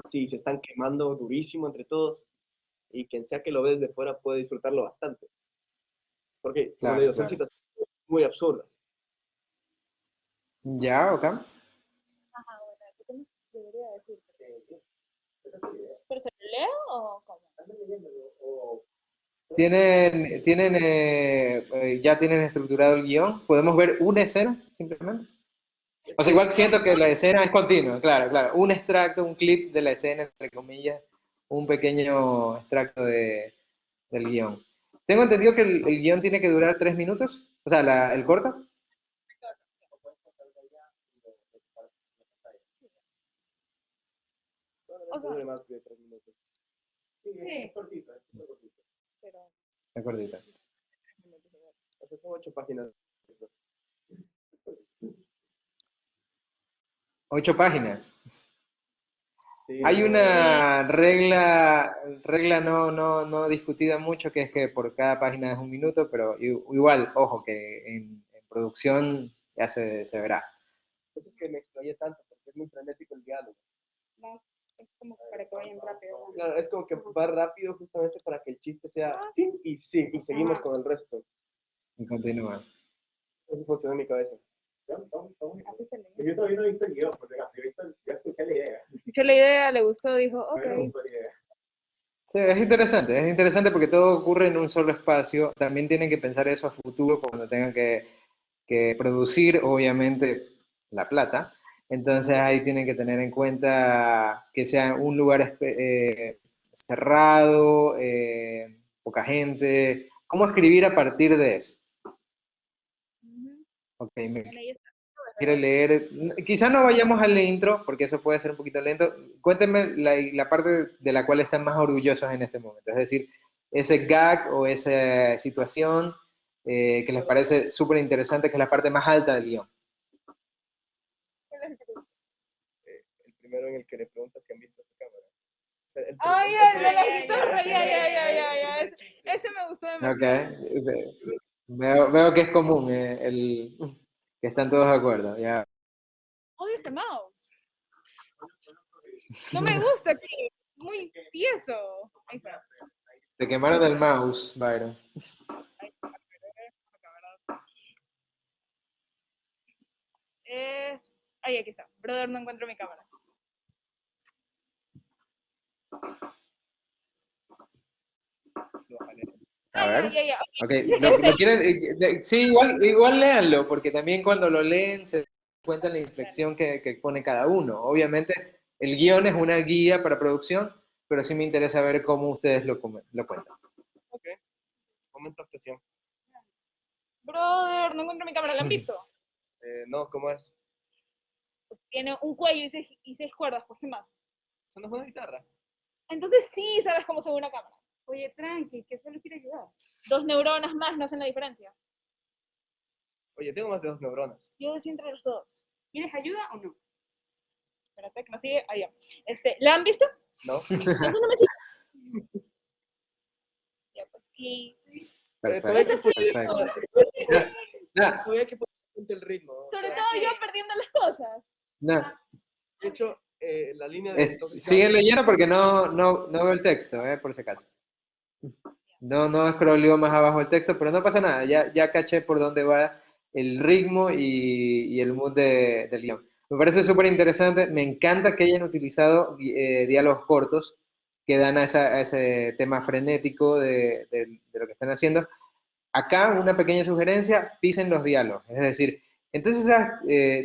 si se están quemando durísimo entre todos, y quien sea que lo ve desde fuera puede disfrutarlo bastante. Porque, como le claro, digo, son claro. situaciones muy absurdas. Ya, ok. Ajá, bueno, ¿qué más debería decir? ¿Pero se lo leo o cómo? Ya tienen estructurado el guión. ¿Podemos ver una escena, simplemente? O sea, Sí, igual siento que la escena es continua, claro, claro. Un extracto, un clip de la escena, entre comillas, un pequeño extracto del guión. Tengo entendido que el guión tiene que durar 3 minutos, o sea, el corto. o sea, Dure más de 3 minutos. sí, pero El cortito. O sea, son 8 páginas. 8 páginas. Sí, Hay no. una regla no discutida mucho, que es que por cada página es 1 minuto, pero igual, ojo, que en producción ya se verá. Por eso es que me explayé tanto, porque es muy frenético el diálogo. no, es como para que vayan rápido. ¿No? Claro, es como que va rápido justamente para que el chiste sea ¡tin! Y sí, y seguimos Ajá. con el resto. Y continúa. Eso funciona en mi cabeza. Así se lee. Yo todavía no he visto el guión, porque yo escuché la idea. Escuchó la idea, le gustó, dijo, ok. Pero no gustó la idea. Sí, es interesante porque todo ocurre en un solo espacio. También tienen que pensar eso a futuro cuando tengan que producir, obviamente, la plata. Entonces ahí tienen que tener en cuenta que sea un lugar cerrado, poca gente. ¿Cómo escribir a partir de eso? Ujú. Ok, Bueno, ahí está. quiere leer. Quizá no vayamos al intro, porque eso puede ser un poquito lento. Cuéntenme la parte de la cual están más orgullosos en este momento. Es decir, ese gag o esa situación que les parece súper interesante, que es la parte más alta del guión. El primero en el que le pregunta si han visto su cámara. O sea, Ay, el el de la primer- guitarra, ya. el primer chiste. Ese me gustó Ok. demasiado. Veo que es común, que están todos de acuerdo. Ya. Odio este mouse. No me gusta, que es muy tieso. Ahí está. Te quemaron el mouse, Byron. Es... Ay, aquí está. Brother, no encuentro mi cámara. A ver. Ya. Ok, ¿lo quieren? Sí, igual léanlo, porque también cuando lo leen se cuentan la inflexión que pone cada uno. Obviamente, el guión es una guía para producción, pero sí me interesa ver cómo ustedes lo cuentan. Ok, momento actuación. Brother, no encuentro mi cámara. ¿La han visto? No, ¿cómo es? Tiene un cuello y seis cuerdas, pues, ¿qué más? Eso no es una guitarra. Entonces sí sabes cómo se ve una cámara. Oye, tranqui, que solo quiero ayudar. 2 neuronas más no hacen la diferencia. Oye, tengo más de 2 neuronas. Yo decido entre los dos. ¿Quieres ayuda o no? Espérate, que no sigue. Ahí ya. ¿La han visto? ¿No? Entonces no me sigue. Ya, pues, y... Todavía Perfecto, que perfecto. No, todavía que poner el ritmo. O Sobre sea, todo yo perdiendo las cosas. no. de hecho, la línea de entonces. Siguen leyendo porque no veo el texto, por si acaso. No scrolleo más abajo el texto, pero no pasa nada, ya caché por dónde va el ritmo y el mood del guión. Me parece súper interesante, me encanta que hayan utilizado diálogos cortos que dan a ese tema frenético de lo que están haciendo. Acá una pequeña sugerencia, pisen los diálogos, es decir, entonces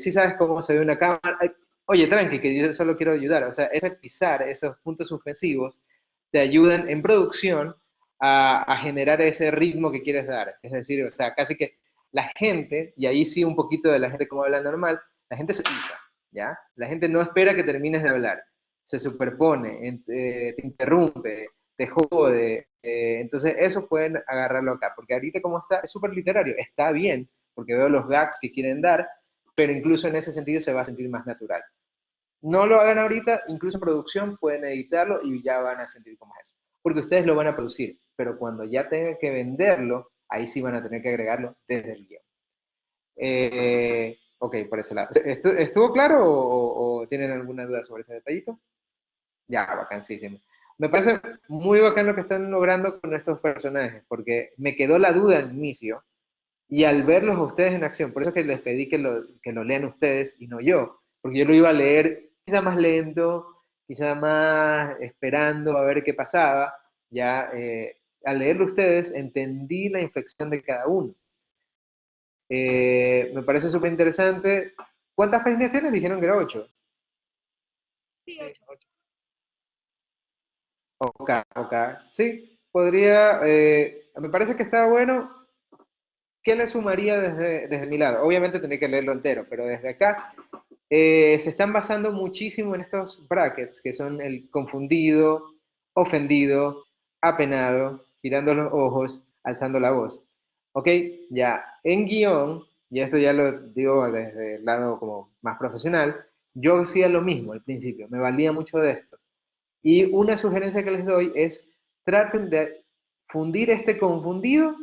si sabes cómo se ve una cámara, oye, tranqui, que yo solo quiero ayudar, o sea, ese pisar, esos puntos suspensivos, te ayudan en producción a generar ese ritmo que quieres dar, es decir, o sea, casi que la gente, y ahí sí un poquito de la gente como habla normal, la gente se pisa, ¿ya? La gente no espera que termines de hablar, se superpone, te interrumpe, te jode. Entonces, eso pueden agarrarlo acá, porque ahorita como está, es súper literario, está bien, porque veo los gags que quieren dar, pero incluso en ese sentido se va a sentir más natural. No lo hagan ahorita, incluso en producción pueden editarlo y ya van a sentir como es eso, porque ustedes lo van a producir, pero cuando ya tengan que venderlo, ahí sí van a tener que agregarlo desde el guión. Ok, por ese lado. ¿Estuvo claro o tienen alguna duda sobre ese detallito? Ya, vacancísimo. Me parece muy bacán lo que están logrando con estos personajes, porque me quedó la duda al inicio, y al verlos a ustedes en acción, por eso que les pedí que lo lean ustedes y no yo, porque yo lo iba a leer quizá más lento, quizá más esperando a ver qué pasaba, ya al leerlo ustedes entendí la inflexión de cada uno. Me parece súper interesante. ¿Cuántas páginas tienes? Dijeron que era 8. Sí, Sí, 8. 8. Ok, ok. Sí, podría, me parece que está bueno. ¿Qué le sumaría desde mi lado? Obviamente tendría que leerlo entero, pero desde acá se están basando muchísimo en estos brackets, que son el confundido, ofendido, apenado, girando los ojos, alzando la voz. ¿Ok? Ya, en guión, y esto ya lo digo desde el lado como más profesional, yo hacía lo mismo al principio, me valía mucho de esto. Y una sugerencia que les doy es, traten de fundir este confundido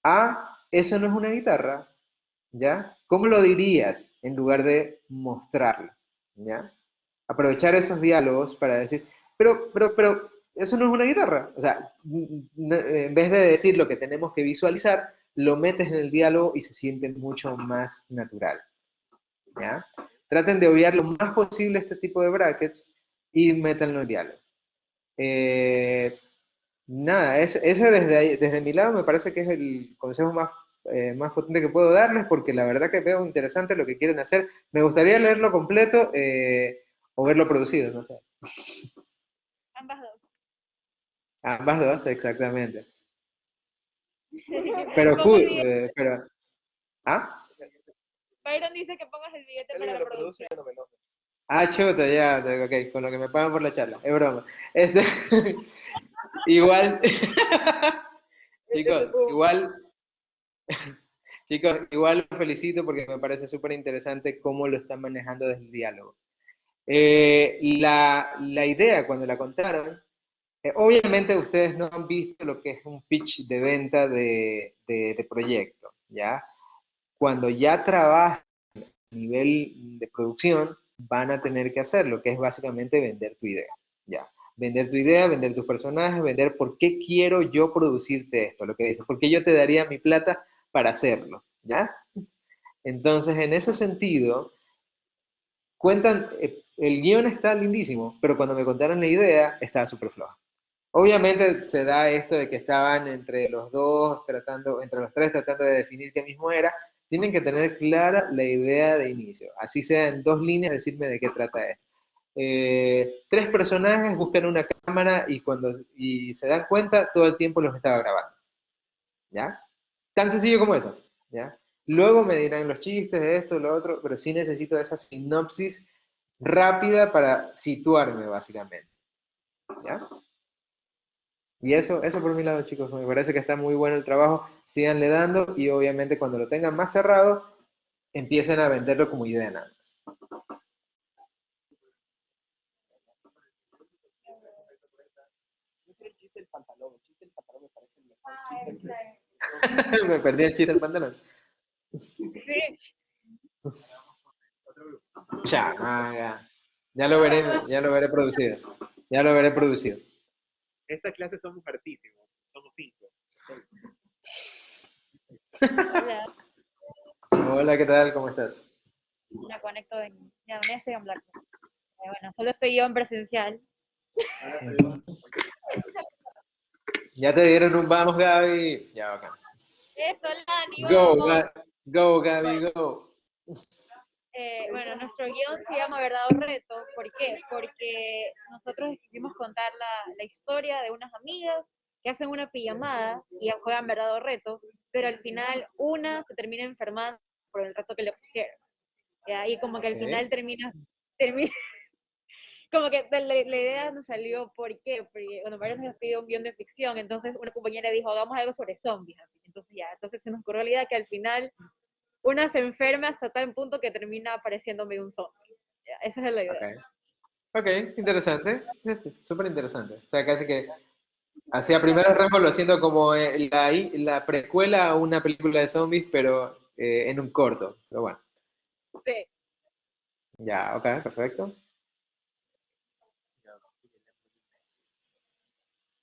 a, eso no es una guitarra, ¿ya? ¿Cómo lo dirías en lugar de mostrarlo? ¿Ya? Aprovechar esos diálogos para decir, pero, eso no es una guitarra. O sea, en vez de decir lo que tenemos que visualizar, lo metes en el diálogo y se siente mucho más natural. ¿Ya? Traten de obviar lo más posible este tipo de brackets y métanlo en diálogo. Eh, Nada, ese desde mi lado me parece que es el consejo más potente que puedo darles, porque la verdad que veo interesante lo que quieren hacer. Me gustaría leerlo completo o verlo producido, no sé. Ambas dos. Ambas dos, exactamente. Pero, Pongo el billete. ¿ah? Byron dice que pongas el billete Si para alguien me la lo produce, producción. yo no me enojo. Ah, chuta, ya, ok, con lo que me pagan por la charla, es broma. Este, igual, Ese chicos, es un... igual los felicito porque me parece súper interesante cómo lo están manejando desde el diálogo. La idea cuando la contaron, obviamente ustedes no han visto lo que es un pitch de venta de proyecto, ¿ya? Cuando ya trabajan a nivel de producción, van a tener que hacer lo que es básicamente vender tu idea, ¿ya? Vender tu idea, vender tus personajes, vender por qué quiero yo producirte esto, lo que dices, por qué yo te daría mi plata para hacerlo, ¿ya? Entonces, en ese sentido, cuentan, el guión está lindísimo, pero cuando me contaron la idea, estaba súper floja. Obviamente se da esto de que estaban entre los dos, entre los tres tratando de definir qué mismo era. Tienen que tener clara la idea de inicio. Así sea en 2 líneas, decirme de qué trata esto. 3 personajes buscan una cámara y se dan cuenta, todo el tiempo los estaba grabando. ¿Ya? Tan sencillo como eso. ¿Ya? Luego me dirán los chistes de esto, lo otro, pero sí necesito esa sinopsis rápida para situarme, básicamente. ¿Ya? Y eso por mi lado, chicos, me parece que está muy bueno el trabajo, síganle dando y obviamente cuando lo tengan más cerrado, empiecen a venderlo como idea nada más. Yo quiero el chiste del pantalón. El chiste del pantalón me parece el mejor Ah, chiste que... Me perdí el chiste del pantalón. sí. Chamaga. Ya lo veré producido. Ya lo veré producido. Esta clase somos artísimos, somos 5. Hola. Hola, ¿qué tal? ¿Cómo estás? La conecto ya, no estoy en Blackboard. Bueno, solo estoy yo en presencial. Ya te dieron un vamos, Gaby. Ya, ok. Eso, Lani, Go, vamos. go, Gaby, Bueno, go. bueno, nuestro guión se llama Verdad o Reto. ¿Por qué? Porque nosotros decidimos contar la historia de unas amigas que hacen una pijamada y juegan Verdad o Reto, pero al final una se termina enfermando por el reto que le pusieron. ¿Ya? Y como que al Ok. final termina como que la idea nos salió, ¿por qué? Porque, bueno, varios nos pidió un guión de ficción, entonces una compañera dijo, hagamos algo sobre zombies, así. Entonces se nos ocurrió la idea que al final una se enferma hasta tal punto que termina apareciéndome un zombie. Ya, esa es la Ok. idea. Ok, interesante. Súper interesante. O sea, casi que así a primeros ramos lo siento como la precuela a una película de zombies, pero en un corto. Pero bueno, Sí. ya, ok, perfecto.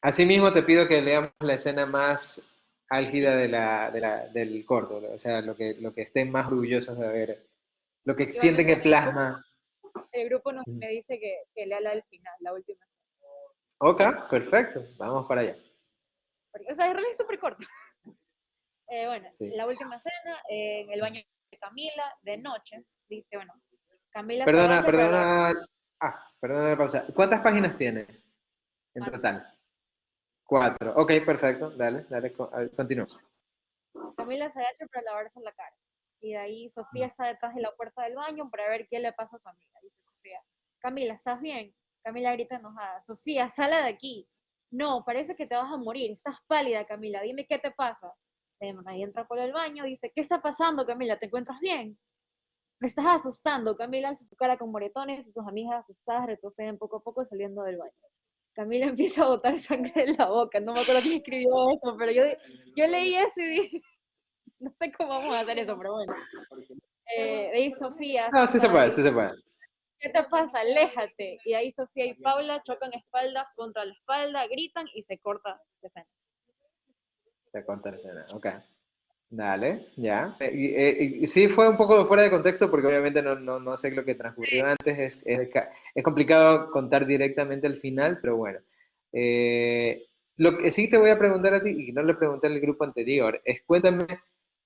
Asimismo, te pido que leamos la escena más álgida del corto, o sea, lo que estén más orgullosos de haber, lo que sienten Igualmente que plasma. el grupo me dice que lea la del final, la última. Ok, perfecto, vamos para allá. Porque, o sea, en realidad es súper corto. Bueno, Sí. la última escena, en el baño de Camila, de noche, dice, bueno, Camila se Perdona, agacha para lavar. perdona la pausa. ¿Cuántas páginas tiene en total? 4. Ok, perfecto, dale, continúa. Camila se agacha para lavarse la cara. Y de ahí Sofía está detrás de la puerta del baño para ver qué le pasa a Camila. Dice Sofía, Camila, ¿estás bien? Camila grita enojada, Sofía, sale de aquí. No, parece que te vas a morir. Estás pálida, Camila. Dime qué te pasa. Ahí entra por el baño, dice, ¿qué está pasando, Camila? ¿Te encuentras bien? Me estás asustando. Camila alza su cara con moretones y sus amigas asustadas retroceden poco a poco saliendo del baño. Camila empieza a botar sangre en la boca. No me acuerdo quién escribió eso, pero yo leí eso y dije, no sé cómo vamos a hacer eso, pero bueno. De ahí Sofía, No, sí se asustada, puede, dice, sí se puede. ¿qué te pasa? Aléjate. Y ahí Sofía y Paula chocan espaldas contra la espalda, gritan y se corta la escena. Se corta la escena, ok. Dale, ya. Y sí fue un poco fuera de contexto porque obviamente no sé lo que transcurrió antes, es complicado contar directamente el final, pero bueno. Lo que sí te voy a preguntar a ti, y no le pregunté al grupo anterior, es cuéntame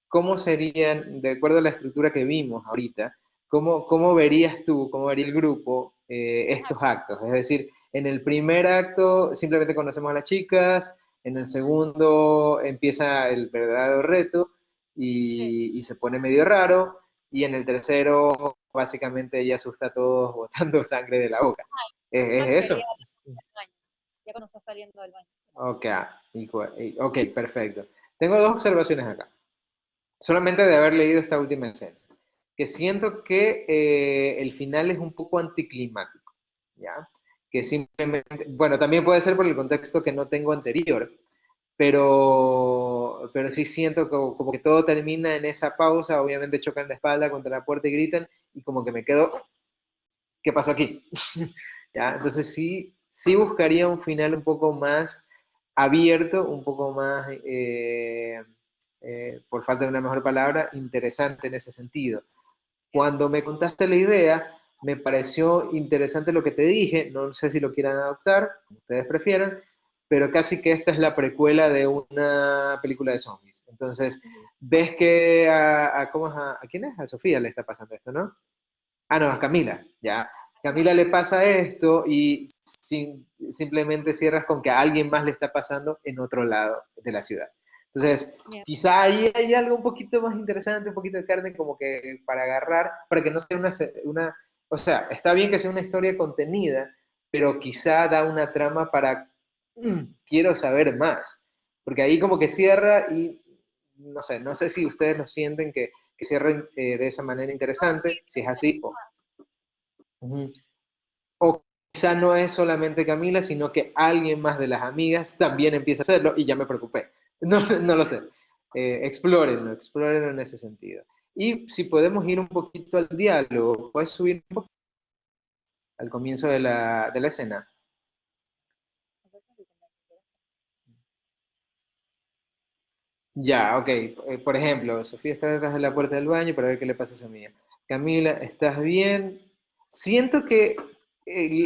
cómo serían, de acuerdo a la estructura que vimos ahorita, cómo verías tú, cómo vería el grupo estos actos. Es decir, en el primer acto simplemente conocemos a las chicas, en el segundo empieza el verdadero reto Sí. y se pone medio raro, y en el tercero básicamente ella asusta a todos botando sangre de la boca. Una ¿Es que quería eso? ir al baño, ya cuando está saliendo del baño. Ok, ok, perfecto. Tengo dos observaciones acá. Solamente de haber leído esta última escena, que siento que el final es un poco anticlimático, ¿ya? Que simplemente, bueno, también puede ser por el contexto que no tengo anterior, pero sí siento como que todo termina en esa pausa, obviamente chocan la espalda contra la puerta y gritan, y como que me quedo, ¿qué pasó aquí? ¿Ya? Entonces sí buscaría un final un poco más abierto, un poco más, por falta de una mejor palabra, interesante en ese sentido. Cuando me contaste la idea, me pareció interesante lo que te dije, no sé si lo quieran adoptar, como ustedes prefieran, pero casi que esta es la precuela de una película de zombies. Entonces, ves que ¿cómo es? ¿A quién es? A Sofía le está pasando esto, ¿no? Ah, no, a Camila, ya. Camila le pasa esto y simplemente cierras con que a alguien más le está pasando en otro lado de la ciudad. Entonces, Yeah. quizá ahí hay algo un poquito más interesante, un poquito de carne como que para agarrar, para que no sea o sea, está bien que sea una historia contenida, pero quizá da una trama para, quiero saber más, porque ahí como que cierra y, no sé si ustedes lo sienten que cierren de esa manera interesante, si es así, ujú. O quizá no es solamente Camila, sino que alguien más de las amigas también empieza a hacerlo y ya me preocupé. No lo sé. Explórenlo en ese sentido. Y si podemos ir un poquito al diálogo, puedes subir un poco al comienzo de la escena. Ya, ok. Por ejemplo, Sofía está detrás de la puerta del baño para ver qué le pasa a su amiga. Camila, ¿estás bien? Siento que...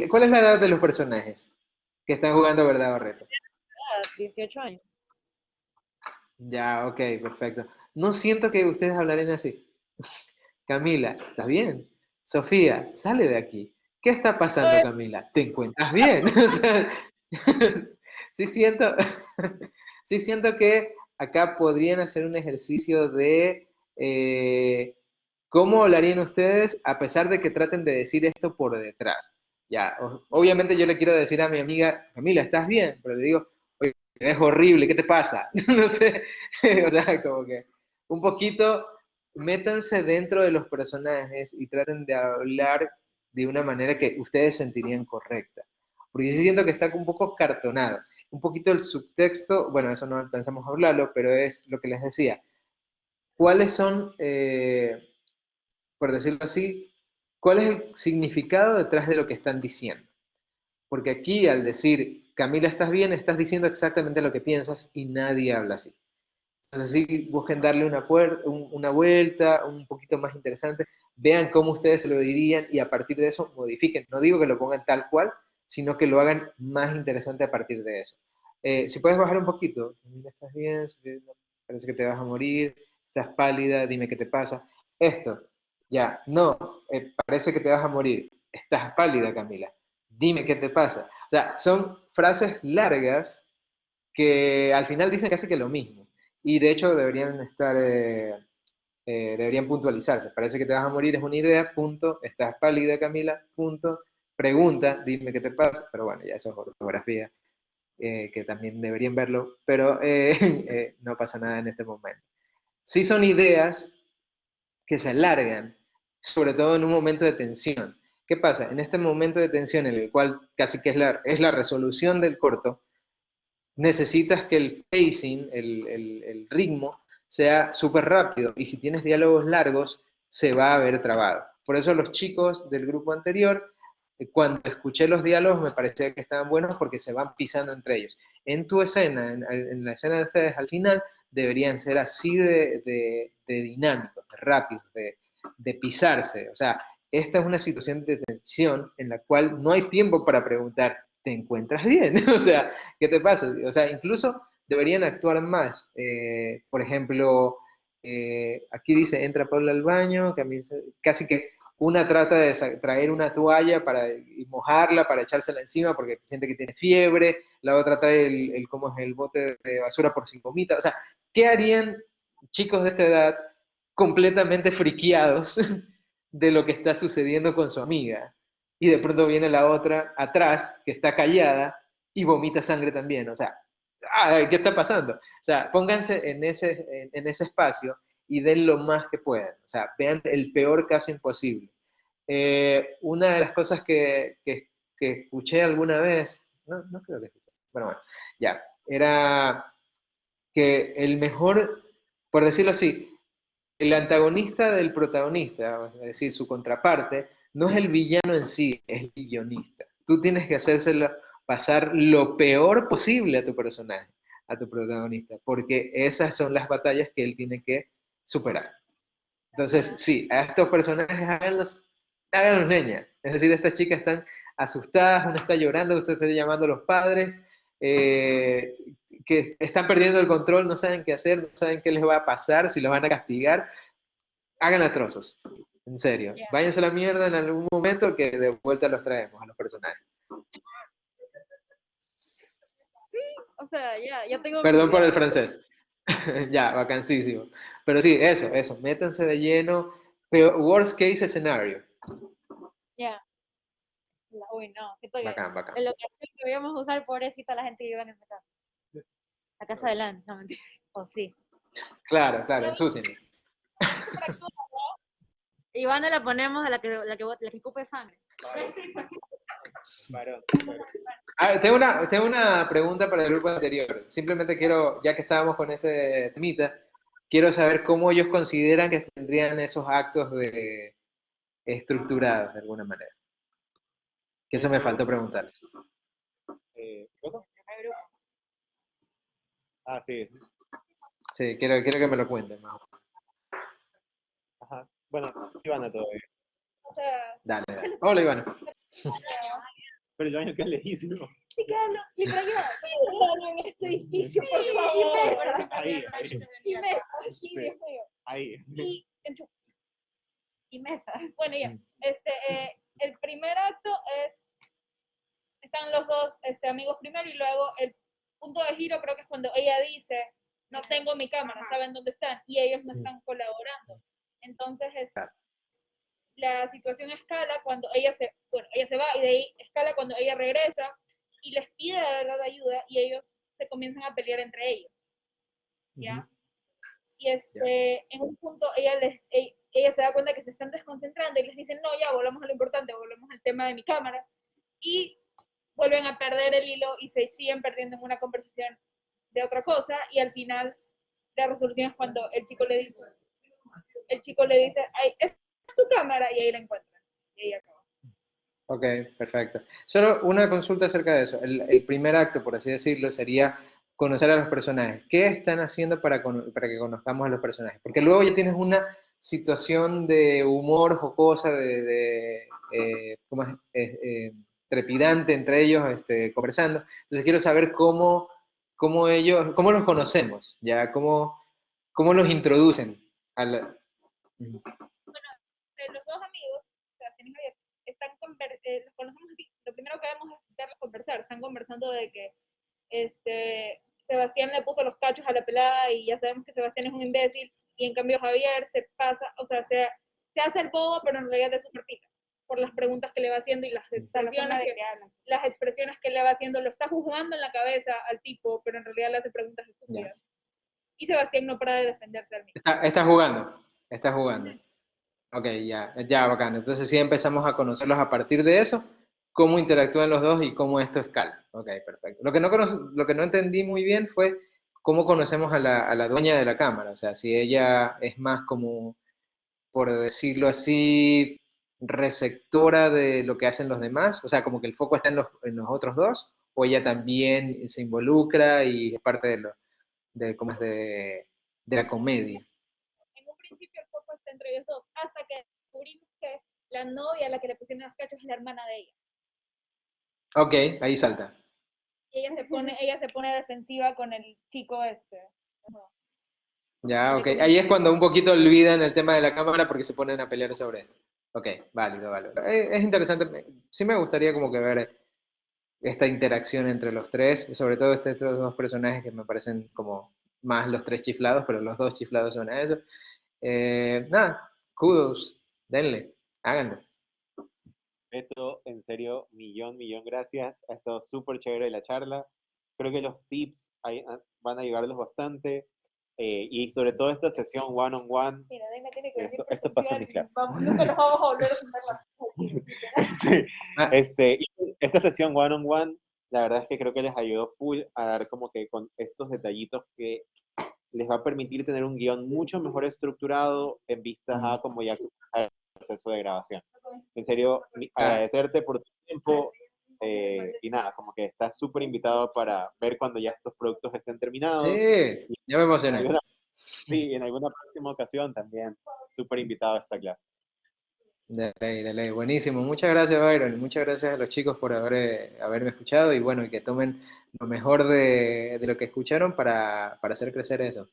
¿cuál es la edad de los personajes que están jugando verdad o reto? 18 años. Ya, ok, perfecto. No siento que ustedes hablaran así. Camila, ¿estás bien? Sofía, sale de aquí. ¿Qué está pasando, Camila? ¿Te encuentras bien? O sea, sí siento, sí siento que acá podrían hacer un ejercicio de cómo hablarían ustedes a pesar de que traten de decir esto por detrás. Ya, obviamente yo le quiero decir a mi amiga, Camila, ¿estás bien? Pero le digo, oye, es horrible, ¿qué te pasa? No sé, o sea, como que un poquito métanse dentro de los personajes y traten de hablar de una manera que ustedes sentirían correcta. Porque sí siento que está un poco cartonado. Un poquito el subtexto, bueno, eso no alcanzamos a hablarlo, pero es lo que les decía. ¿Cuáles son, por decirlo así, cuál es el significado detrás de lo que están diciendo? Porque aquí al decir, Camila, ¿estás bien? Estás diciendo exactamente lo que piensas y nadie habla así. Entonces sí, busquen darle una vuelta, un poquito más interesante, vean cómo ustedes se lo dirían y a partir de eso modifiquen. No digo que lo pongan tal cual, sino que lo hagan más interesante a partir de eso. Si puedes bajar un poquito, mira, ¿estás bien? Parece que te vas a morir, estás pálida, dime qué te pasa. Esto, ya, no, parece que te vas a morir, estás pálida, Camila, dime qué te pasa. O sea, son frases largas que al final dicen casi que lo mismo. Y de hecho deberían estar, deberían puntualizarse. Parece que te vas a morir, es una idea, punto. Estás pálida, Camila, punto. Pregunta, dime qué te pasa. Pero bueno, ya eso es ortografía, que también deberían verlo, pero no pasa nada en este momento. Sí son ideas que se alargan, sobre todo en un momento de tensión. ¿Qué pasa? En este momento de tensión en el cual casi que es la resolución del corto, necesitas que el pacing, el ritmo, sea súper rápido. Y si tienes diálogos largos, se va a ver trabado. Por eso los chicos del grupo anterior, cuando escuché los diálogos, me parecía que estaban buenos porque se van pisando entre ellos. En tu escena, en la escena de ustedes al final, deberían ser así de dinámicos, de rápidos, de pisarse. O sea, esta es una situación de tensión en la cual no hay tiempo para preguntar, ¿te encuentras bien? O sea, ¿qué te pasa? O sea, incluso deberían actuar más. Por ejemplo, aquí dice, entra Paula al baño, casi que una trata de traer una toalla para y mojarla, para echársela encima porque siente que tiene fiebre, la otra trae ¿cómo es? El bote de basura por si vomita. O sea, ¿qué harían chicos de esta edad completamente friqueados de lo que está sucediendo con su amiga? Y de pronto viene la otra atrás, que está callada, y vomita sangre también. O sea, ¿qué está pasando? O sea, pónganse en ese espacio y den lo más que puedan. O sea, vean el peor caso imposible. Una de las cosas que escuché alguna vez, no creo que escuché, bueno, ya, era que el mejor, por decirlo así, el antagonista del protagonista, es decir, su contraparte, no es el villano en sí, es el guionista. Tú tienes que hacérselo pasar lo peor posible a tu personaje, a tu protagonista, porque esas son las batallas que él tiene que superar. Entonces, sí, a estos personajes háganlos leña. Es decir, estas chicas están asustadas, una está llorando, usted está llamando a los padres, eh, que están perdiendo el control, no saben qué hacer, no saben qué les va a pasar, si los van a castigar. Hagan a trozos, en serio. Ya. Váyanse a la mierda en algún momento que de vuelta los traemos a los personajes. O sea, ya tengo mi Perdón por idea. el francés. Ya, vacancísimo. Pero sí, eso, métanse de lleno. Pero worst case scenario. Ya. Uy, no, siento que Bacán, bacán. en lo que debíamos usar, pobrecita la gente que vive en esa casa. La casa de Lan, no mentira. O sí. Claro, claro, Pero ensúcienme. súper actúa, Ivana la ponemos a la que ocupe sangre. Varón. A ver, tengo una pregunta para el grupo anterior. Simplemente quiero, ya que estábamos con ese temita, quiero saber cómo ellos consideran que tendrían esos actos estructurados de alguna manera. Que eso me faltó preguntarles. ¿Qué cosa? Ah, sí. Sí, quiero que me lo cuentes más. Ajá. Bueno, Ivana todavía. O sea, Dale, dale. Hola, Ivana. Pero el baño que es lejísimo. sí, Carlos, literalidad, baño en este edificio, por favor. Ahí, Y mesa, aquí, Sí. Dios mío. ahí. Y enchufe. Y mesa. Bueno, ya. Mm. El primer acto están los dos amigos primero y luego el punto de giro creo que es cuando ella dice, no tengo mi cámara, saben dónde están y ellos no están colaborando. Entonces Claro. la situación escala cuando ella se va y de ahí escala cuando ella regresa y les pide de verdad ayuda y ellos se comienzan a pelear entre ellos, ¿ya? Ujú. Y en un punto ella se da cuenta que se están desconcentrando y les dicen, no, ya, volvamos a lo importante, volvemos al tema de mi cámara. Y vuelven a perder el hilo y se siguen perdiendo en una conversación de otra cosa y al final la resolución es cuando el chico le dice, ay, es tu cámara y ahí la encuentran. Y ahí acaba. Ok, perfecto. Solo una consulta acerca de eso. El primer acto, por así decirlo, sería conocer a los personajes. ¿Qué están haciendo para que conozcamos a los personajes? Porque luego ya tienes una situación de humor jocosa, ¿cómo es? Trepidante entre ellos, conversando. Entonces quiero saber cómo los conocemos, ya, cómo los introducen a la... Ujú. Los dos amigos, Sebastián y Javier, los conocemos así. Lo primero que vemos es verlos conversar. Están conversando de que Sebastián le puso los cachos a la pelada y ya sabemos que Sebastián es un imbécil y en cambio Javier se pasa, o sea, se hace el bobo, pero en realidad es súper pica por las preguntas que le va haciendo y las expresiones que le va haciendo, lo está juzgando en la cabeza al tipo, pero en realidad le hace preguntas estúpidas. Ya. Y Sebastián no para de defenderse al mismo. Está jugando, está jugando. Ok, ya, bacán. Entonces sí empezamos a conocerlos a partir de eso, cómo interactúan los dos y cómo esto escala. Ok, perfecto. Lo que no entendí muy bien fue cómo conocemos a la dueña de la cámara. O sea, si ella es más como, por decirlo así, receptora de lo que hacen los demás. O sea, como que el foco está en los otros dos, o ella también se involucra y es parte ¿cómo es? De la comedia. En un principio el foco está entre ellos dos, hasta que descubrimos que la novia a la que le pusieron los cachos es la hermana de ella. Ok, ahí salta. Y ella se pone defensiva con el chico Ya, ok. Ahí es cuando un poquito olvidan el tema de la cámara porque se ponen a pelear sobre esto. Ok, válido, válido. Es interesante. Sí me gustaría como que ver esta interacción entre los tres, y sobre todo estos dos personajes que me parecen como más los tres chiflados, pero los dos chiflados son a eso. Nada, kudos, denle, háganlo. Beto, en serio, millón gracias. Ha estado súper chévere la charla. Creo que los tips van a ayudarlos bastante. Y sobre todo esta sesión one-on-one, Mira, Dana tiene que venir esto pasa en mi clase. Nunca los vamos a volver a sentar Ah, Y esta sesión one-on-one, la verdad es que creo que les ayudó full a dar como que con estos detallitos que les va a permitir tener un guión mucho mejor estructurado en vistas a como ya el proceso de grabación. En serio, agradecerte por tu tiempo y nada, como que estás súper invitado para ver cuando ya estos productos estén terminados. sí, ya me En emocioné. alguna, sí, en alguna próxima ocasión también súper invitado a esta clase. De ley, buenísimo. Muchas gracias, Byron, y muchas gracias a los chicos por haberme escuchado y bueno, y que tomen lo mejor de lo que escucharon para hacer crecer eso.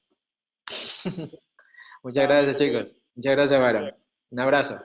Muchas Chao, gracias, Beto, cuídate. chicos. Muchas gracias, Byron. Un abrazo.